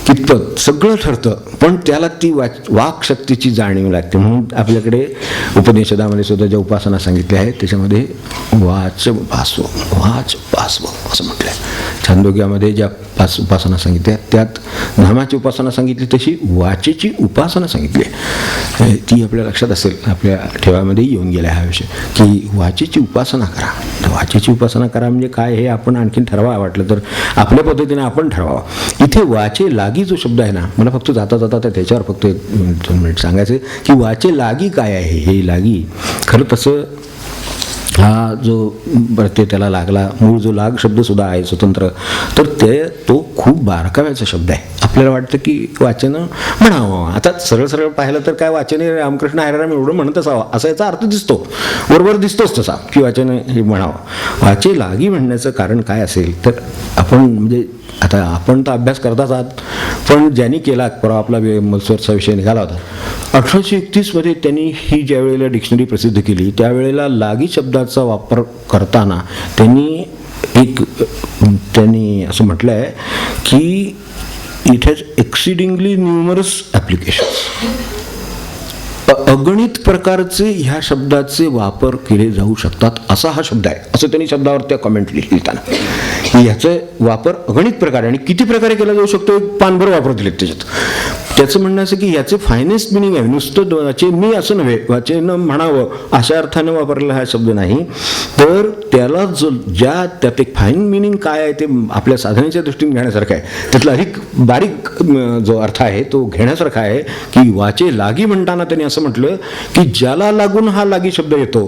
कितपत सगळं ठरतं. पण त्याला ती वाक्शक्तीची जाणीव लागते. म्हणून आपल्याकडे उपनिषदामध्ये सुद्धा ज्या उपासना सांगितल्या आहेत त्याच्यामध्ये वाच भासव असं म्हटलं आहे. छांदोग्यामध्ये ज्या 5 उपासना सांगितल्या त्यात नामाची उपासना सांगितली, तशी वाचेची उपासना सांगितली आहे. ती आपल्या लक्षात असेल, आपल्या ठेवामध्ये येऊन गेला हा विषय की वाचेची उपासना करा. वाचेची उपासना करा म्हणजे काय हे आपण आणखीन ठरवा, वाटलं तर आपल्या पद्धतीने आपण ठरवावं. इथे वाचे लागी जो शब्द आहे ना, मला फक्त जाता त्याच्यावर फक्त 2 मिनिट सांगायचं की वाचे लागी काय आहे. हे लागी खरं तसं हा जो प्रत्यय त्याला लागला, मूळ जो लाग शब्द सुद्धा आहे स्वतंत्र, तर तो खूप बारकाव्याचा शब्द आहे. आपल्याला वाटतं की वाचनं म्हणावं, आता सरळ पाहिलं तर काय वाचने रामकृष्ण हरिराम एवढं म्हणत असावं असा याचा अर्थ दिसतो, बरोबर दिसतोच तसा की वाचनं हे म्हणावं. वाचे लागी म्हणण्याचं कारण काय असेल तर आपण म्हणजे आता आपण तर अभ्यास करताच आहात, पण ज्यांनी केला, परवा आपला मत्स्वरचा विषय निघाला होता, 1831 त्यांनी ही ज्या वेळेला डिक्शनरी प्रसिद्ध केली त्यावेळेला लागी शब्दाचा वापर करताना त्यांनी असं म्हटलं आहे की इट हॅज एक्सिडिंगली न्यूमरस ॲप्लिकेशन्स. अगणित प्रकारचे ह्या शब्दाचे वापर केले जाऊ शकतात असा हा शब्द आहे, असं त्यांनी शब्दावर त्या कमेंट लिहिताना. ह्याचा वापर अगणित प्रकारे आणि किती प्रकारे केला जाऊ शकतो एक पानभर वापर दिलेत त्याच्यात. त्याचं म्हणणं असं की याचे फायनेस्ट मिनिंग आहे, नुसतं वाचे मी असं नव्हे, वाचे न म्हणावं अशा अर्थाने वापरलेला हा शब्द नाही, तर त्याला जो त्यात एक फाईन मिनिंग काय आहे ते आपल्या साधनेच्या दृष्टीने घेण्यासारखं आहे. त्यातला अधिक बारीक जो अर्थ आहे तो घेण्यासारखा आहे की वाचे लागी म्हणताना त्यांनी असं म्हटलं की ज्याला लागून हा लागी शब्द येतो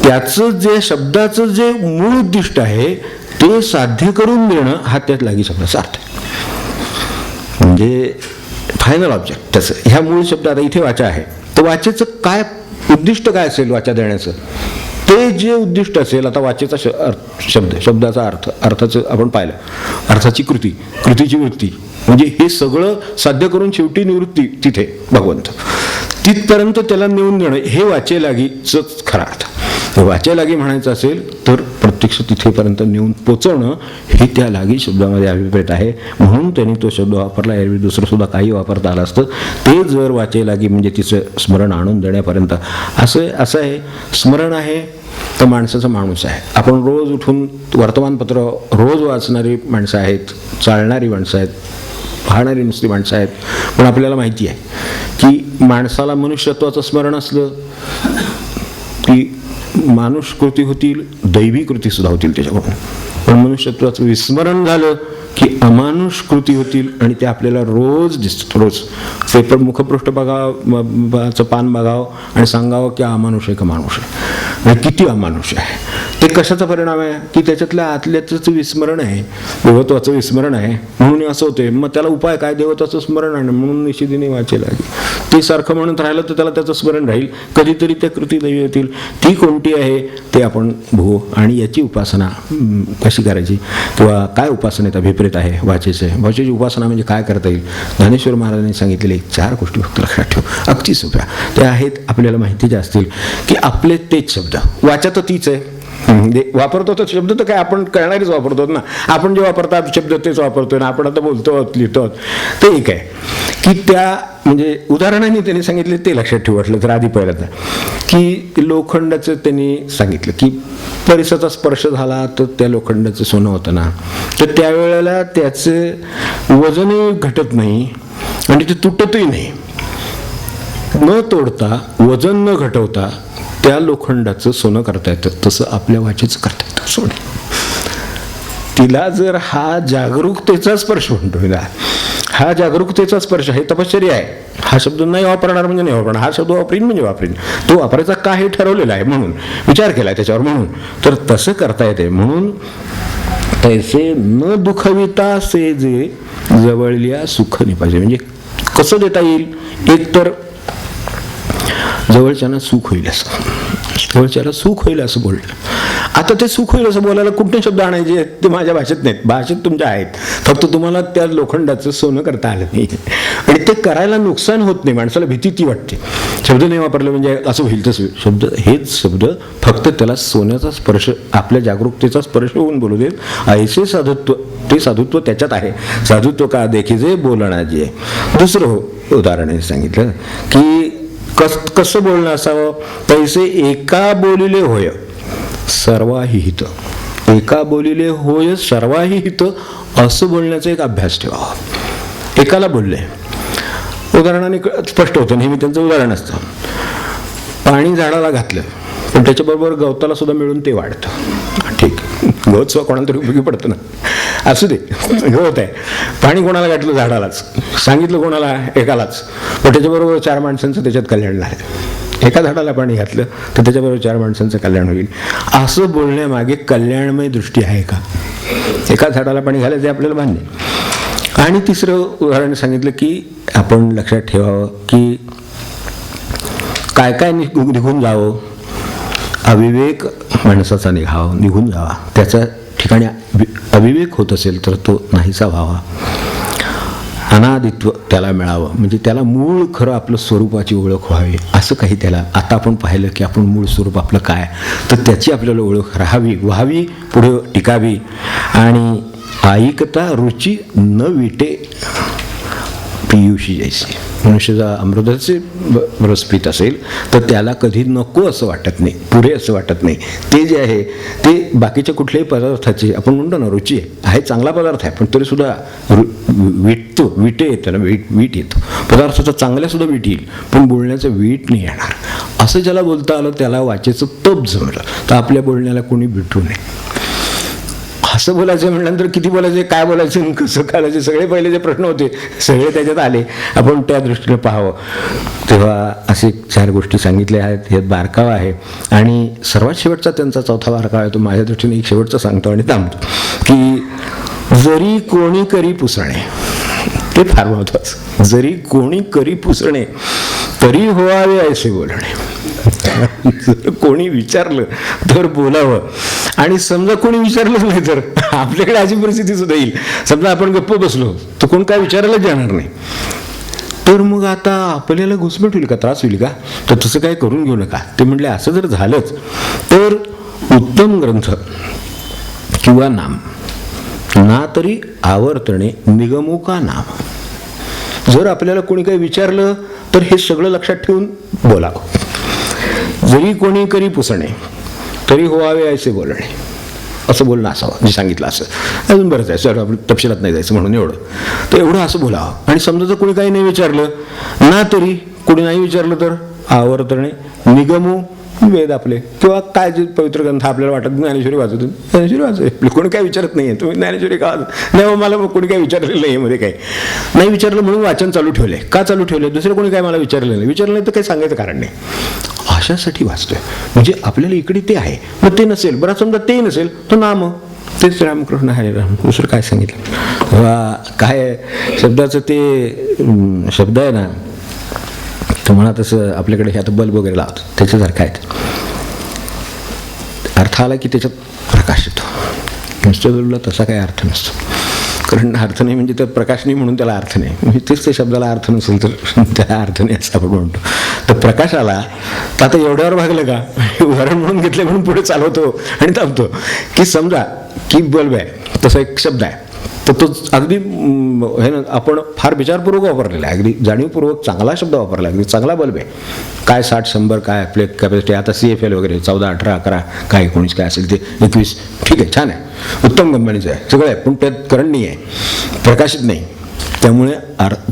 त्याचं जे शब्दाचं जे मूळ उद्दिष्ट आहे ते साध्य करून देणं हा त्यात लागी शब्दाचा अर्थ आहे. म्हणजे फायनल ऑब्जेक्ट त्याचं ह्या मूळ शब्द. आता इथे वाचा आहे तर वाचेचं काय उद्दिष्ट काय असेल वाचा देण्याचं, ते जे उद्दिष्ट असेल. आता वाचेचा शब्दाचा अर्थाचं आपण पाहिलं, अर्थाची कृतीची वृत्ती, म्हणजे हे सगळं साध्य करून शेवटी निवृत्ती तिथे भगवंत, तिथपर्यंत त्याला नेऊन देणं हे वाचे लागीच खरा अर्थ. वाचे लागी म्हणायचं असेल तर प्रत्यक्ष तिथेपर्यंत नेऊन पोचवणं हे त्या लागी शब्दामध्ये अभिप्रेत आहे. म्हणून त्यांनी तो शब्द वापरला. एरवी दुसरं सुद्धा काही वापरता आलं असतं. ते जर वाचे लागी म्हणजे तिचं स्मरण आणून देण्यापर्यंत असं आहे. स्मरण आहे तर माणसाचा माणूस आहे. आपण रोज उठून वर्तमानपत्र रोज वाचणारी माणसं आहेत, चालणारी माणसं आहेत, पाहणारी नुसती माणसं आहेत. पण आपल्याला माहिती आहे की माणसाला मनुष्यत्वाचं स्मरण असलं की मानुष कृती होतील, दैवी कृती सुद्धा होतील त्याच्याकडून. पण मनुष्यत्वाचं विस्मरण झालं की अमानुष कृती होतील आणि ते आपल्याला रोज दिसतं. रोज पेपर मुखपृष्ठ बघावं, पान बघावं आणि सांगावं की अमानुष आहे का माणूस आहे, किती अमानुष आहे. ते कशाचा परिणाम आहे की त्याच्यातल्या आतल्याचं विस्मरण आहे, देवत्वाचं विस्मरण आहे. म्हणून असं होते. मग त्याला उपाय काय, देवत्वाचं स्मरण आहे. म्हणून निशिदिने वाचे लागी ते सारखं म्हणत राहिलं तर त्याला त्याचं स्मरण राहील. कधीतरी त्या कृती दैवी होतील. ती कोणती आहे ते आपण बघू. आणि याची उपासना कशी करायची किंवा काय उपासनेत अभिप्रेत आहे वाचेची उपासना म्हणजे काय करता येईल. ज्ञानेश्वर महाराजांनी सांगितलेले 4 गोष्टी फक्त लक्षात ठेव, अगदी सोप्या. त्या आहेत, आपल्याला माहिती ज्या असतील की आपले तेच शब्द. वाचा तर तीच आहे, वापरतो तर शब्द तर काय आपण कळणारीच वापरतो ना. आपण जे वापरतात शब्द तेच वापरतोय ना. आपण आता बोलतो लिहितो ते एक आहे की त्या म्हणजे उदाहरणाने त्यांनी सांगितले ते लक्षात ठेवू वाटलं तर आधी पहिल्यांदा की लोखंडाचं त्यांनी सांगितलं की परिसाचा स्पर्श झाला तर त्या लोखंडाचं सोनं होतं ना, तर त्यावेळेला त्याचं वजनही घटत नाही आणि ते तुटतही नाही. न तोडता वजन न घटवता त्या लोखंडाचं सोनं करता येतं, तसं आपल्या वाचेचं करता येतं सोनं. तिला जर हा जागरूकतेचा स्पर्श म्हणतो ना, हा जागरूकतेचा स्पर्श आहे, तपश्चर्या आहे. हा शब्द नाही वापरणार म्हणजे नाही वापरणार, हा शब्द वापरीन म्हणजे वापरीन, तो वापरायचा का हे ठरवलेला आहे म्हणून विचार केला त्याच्यावर, म्हणून तर तसं करता येते. म्हणून तैसे न दुखविता से जे जवळल्या सुख निपाजे, म्हणजे कसं देता येईल. एक तर जवळच्याला सुख होईल असं, जवळच्याला सुख होईल असं बोललं. आता ते सुख होईल असं बोलायला कुठले शब्द आणायचे ते माझ्या भाषेत नाहीत, भाषेत तुमच्या आहेत, फक्त तुम्हाला त्या लोखंडाचं सोनं करता आलं नाही आणि ते करायला नुकसान होत नाही. माणसाला भीती ती वाटते, शब्द नाही वापरलं म्हणजे असं होईल तसं होईल. शब्द हेच शब्द फक्त त्याला सोन्याचा स्पर्श, आपल्या जागरूकतेचा स्पर्श होऊन बोलू देत. ऐसे साधुत्व, ते साधुत्व त्याच्यात आहे. साधुत्व का देखीजे बोलणं जे. दुसरं उदाहरण सांगितलं की कसं बोलणं असावं. तैसे एका बोलिले होय सर्वाही हित, एका बोलिले होय सर्वाही हित असं बोलण्याचा एक अभ्यास ठेवावा. एकाला बोलले, उदाहरणाने स्पष्ट होतं, नेहमी त्यांचं उदाहरण असतं. पाणी झाडाला घातलं पण त्याच्याबरोबर गवताला सुद्धा मिळून ते वाढतं. ठीक, गवत सुद्धा कोणाला तरी उपयोगी पडतं ना, असू दे गवत आहे. पाणी कोणाला घातलं, झाडालाच. सांगितलं कोणाला, एकालाच, पण त्याच्याबरोबर 4 माणसांचं त्याच्यात कल्याण झालं. एका झाडाला पाणी घातलं तर त्याच्याबरोबर 4 माणसांचं कल्याण होईल. असं बोलण्यामागे कल्याणमय दृष्टी आहे का. एका झाडाला पाणी घालायचं ते आपल्याला मान्य. आणि तिसरं उदाहरण सांगितलं की आपण लक्षात ठेवावं की काय काय निघून जावं. अविवेक माणसाचा निघून जावा, त्याच्या ठिकाणी अविवेक होत असेल तर तो नाहीसा व्हावा. अनादित्व त्याला मिळावं, म्हणजे त्याला मूळ खरं आपलं स्वरूपाची ओळख व्हावी असं काही त्याला. आता आपण पाहिलं की आपण मूळ स्वरूप आपलं काय, तर त्याची आपल्याला ओळख राहावी, व्हावी, पुढे टिकावी. आणि ऐकता रुची न विटे पियुषी जैसे. मनुष्याचा अमृताचे रस पीत असेल तर त्याला कधी नको असं वाटत नाही, पुरे असं वाटत नाही. ते जे आहे ते बाकीच्या कुठल्याही पदार्थाचे आपण म्हणतो ना रुची आहे, चांगला पदार्थ आहे पण तरीसुद्धा विटतो, विटे येतं ना, वीट येतो. पदार्थाचा चांगल्यासुद्धा वीट येईल पण बोलण्याचं वीट नाही येणार. असं ज्याला बोलता आलं त्याला वाचेचं तप जमलं. तर आपल्या बोलण्याला कोणी भेटू नये. असं बोलायचं म्हटल्यानंतर किती बोलायचं, काय बोलायचं, कसं करायचं, सगळे पहिले जे प्रश्न होते सगळे त्याच्यात आले. आपण त्या दृष्टीने पाहावं. तेव्हा असे 4 गोष्टी सांगितल्या आहेत. यात बारकावा आहे आणि सर्वात शेवटचा त्यांचा चौथा बारकावा आहे. तो माझ्या दृष्टीने एक शेवटचा सांगतो आणि थांबतो की जरी कोणी करी पुसणे, ते फार महत्वाचं. जरी कोणी करी पुसणे तरी होवावे ऐसे बोलणे. जर कोणी विचारलं तर बोलावं. आणि समजा कोणी विचारलंच नाही तर आपल्याकडे अशी परिस्थिती सुद्धा येईल. समजा आपण गप्प बसलो तर कोण काय विचारायलाच जाणार नाही, तर मग आता आपल्याला घुसमट होईल का, त्रास होईल का. तर तसं काय करून घेऊ नका. ते म्हणले असं जर झालंच तर उत्तम ग्रंथ किंवा नाम ना तरी आवर्तणे निगमो का नाम. जर आपल्याला कोणी काही विचारलं तर हे सगळं लक्षात ठेवून बोलावं. जरी कोणी करी पुसणे तरी होवावे ऐसे बोलणे, असं बोलणं असावं जे सांगितलं. असं अजून बरंच आहे, सर आपण तपशिलात नाही जायचं म्हणून एवढं, तर एवढं असं बोलावं. आणि समजा जर कोणी काही नाही विचारलं ना तरी, कोणी नाही विचारलं तर आवर्तणे निगमो वेद आपले किंवा काय जे पवित्र ग्रंथ आपल्याला वाटत ज्ञानेश्वरी वाचतो, ज्ञानेश्वरी वाचते. कोणी काय विचारत नाही आहे, तुम्ही ज्ञानेश्वरी का नाही, मला कोणी काय विचारलेलं नाही मध्ये काही नाही विचारलं म्हणून वाचन चालू ठेवले. का चालू ठेवले, दुसरं कोणी काय मला विचारलं नाही, विचारलं नाही तर काही सांगायचं कारण नाही, अशासाठी वाचतोय. म्हणजे आपल्याला इकडे ते आहे, मग ते नसेल बरं, समजा ते नसेल तर नाम तेच रामकृष्ण हरे राम, दुसरं काय सांगितलं. वा काय शब्दाचं ते शब्द आहे ना, तुम्हाला तसं आपल्याकडे हे आता बल्ब वगैरे लावतो त्याच्यासारखं आहे. अर्थ आला की त्याच्यात प्रकाश येतो. नुसतं बल्बला तसा काही अर्थ नसतो. कारण अर्थ नाही म्हणजे त्यात प्रकाश नाही म्हणून त्याला अर्थ नाही, म्हणजे तेच त्या शब्दाला अर्थ नसेल तर त्याला अर्थ नाही असं आपण म्हणतो. तर प्रकाश आला तर आता एवढ्यावर भागलं का, उदाहरण म्हणून घेतलं म्हणून पुढे चालवतो आणि थांबतो. की समजा की बल्ब आहे, तसा एक शब्द आहे, तर तो अगदी हे ना आपण फार विचारपूर्वक वापरलेला आहे, अगदी जाणीवपूर्वक चांगला शब्द वापरला, अगदी चांगला बल्ब आहे. काय 60-100 काय आपले कॅपॅसिटी, आता CFL वगैरे 14, 18, 11 काय 19 काय असेल ते 21, ठीक आहे, छान आहे, उत्तम कंपनीचं आहे, सगळं आहे, पण त्यात करंट नाही आहे, प्रकाशित नाही. त्यामुळे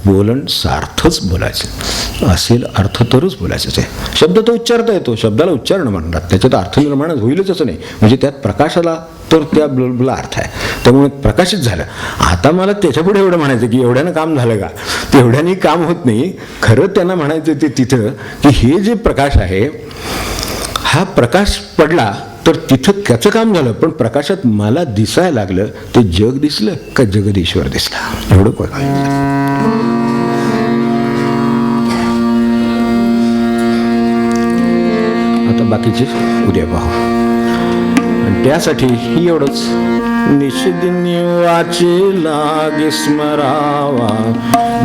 बोलण सार्थच बोलायचं असेल, अर्थ तरच बोलायचं आहे. शब्द तो उच्चारता येतो, शब्दाला उच्चारण म्हणतात, त्याच्यात अर्थ निर्माण होईलच असं नाही, म्हणजे त्यात प्रकाश आला तर त्या बल्बला अर्थ आहे, त्यामुळे प्रकाशित झालं. आता मला त्याच्यापुढे एवढं म्हणायचं की एवढ्यानं काम झालं का, तेवढ्याने काम होत नाही. खरं त्यांना म्हणायचं ते तिथं की हे जे प्रकाश आहे, हा प्रकाश पडला तर तिथं त्याचं काम झालं, पण प्रकाशात मला दिसायला लागलं, ते जग दिसलं का जगदीश्वर दिसला, एवढं काय. आता बाकीचे उद्या पाहू. आणि त्यासाठी एवढंच. निशिदिनी वाचे लागे स्मरावा,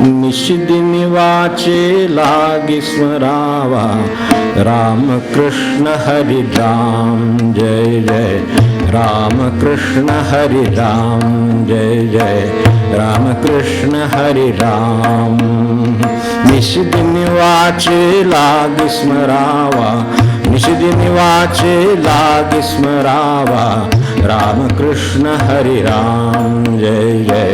निशिदिनी वाचे लागे स्मरावा, राम कृष्ण हरि राम जय जय, राम कृष्ण हरि राम जय जय, राम कृष्ण हरि राम. निशिदिनी वाचे लागे स्मरावा, निशिदिनी वाचे लागे स्मरावा, राम कृष्ण हरि राम जय जय,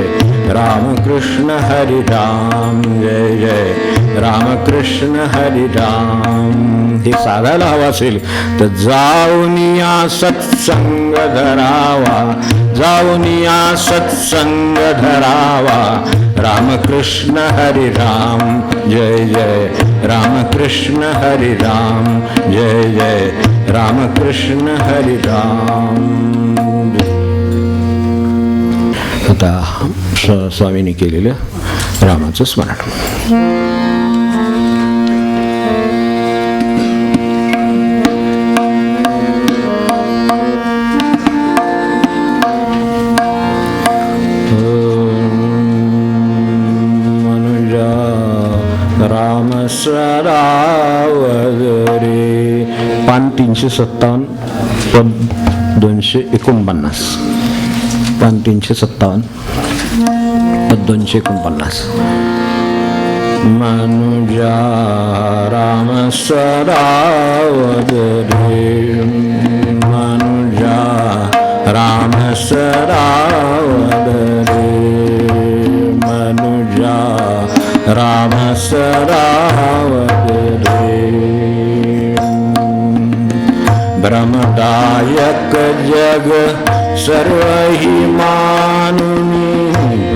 राम कृष्ण हरि राम जय जय, राम कृष्ण हरि राम. हे साधायला हवं असेल तर जाऊन या सत्संग धरावा, जाऊन या सत्संग धरावा, राम कृष्ण हरि राम जय जय, राम कृष्ण हरि राम जय जय, राम कृष्ण हरि राम. आता स्वामींनी केलेलं रामाचं स्मरण. सरावदरे. पान 357 पद 249. पान 357 पद 249. मनुजा राम सरावदरे, मनुजा राम सरावदरे, मनुजा राम सरावदरे. ब्रह्मदायक जग सर्व ही मानुनी,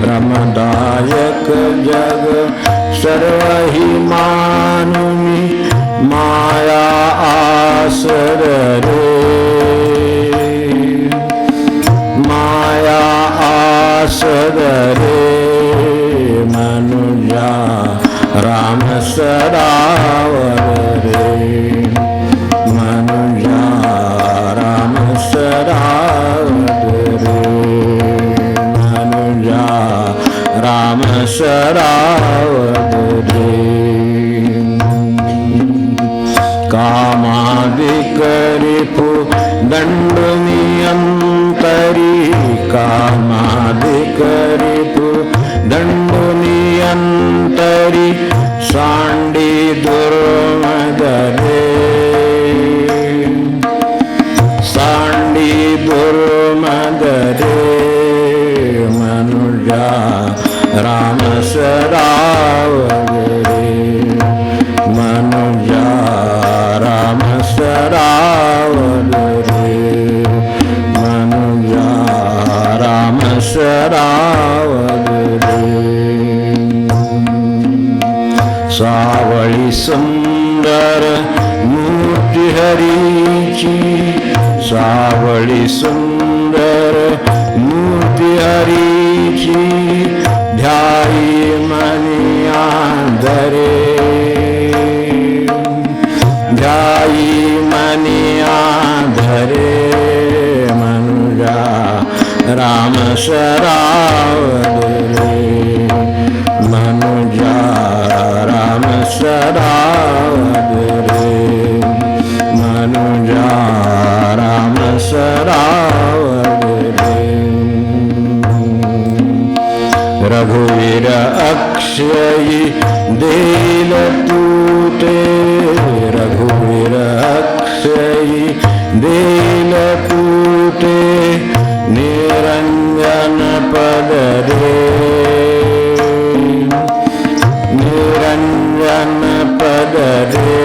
ब्रह्मदायक जग सर्व ही मानुनी, माया आसर रे, माया आसर रे. मनुजा राम सरावदरे, मनुजा राम सरावदरे, मनुजा राम सरावदरे. कामादिक रिपु दंडनियंतरी, कामादिक रिपु दंडनियंतरी, सांडी दुर्मदरे, सांडी दुर्मदरे. मनुजा राम सरावदरे, मनुजा राम सरावदरे, मनुजा राम सरावदरे. सावळी सुंदर मूर्ती हरीची, सावळी सुंदर मूर्ती हरीची, ध्याई मनी आंधरे, ध्याई मनी आंधरे. मनुजा राम सरावद रे मनुजा राम सरावद रे मनुजा राम सरावद रे रघुवीर अक्षयी देल तूटे रघुवीर अक्षयी देल तूटे निरंजन पद रे निरंजन पद रे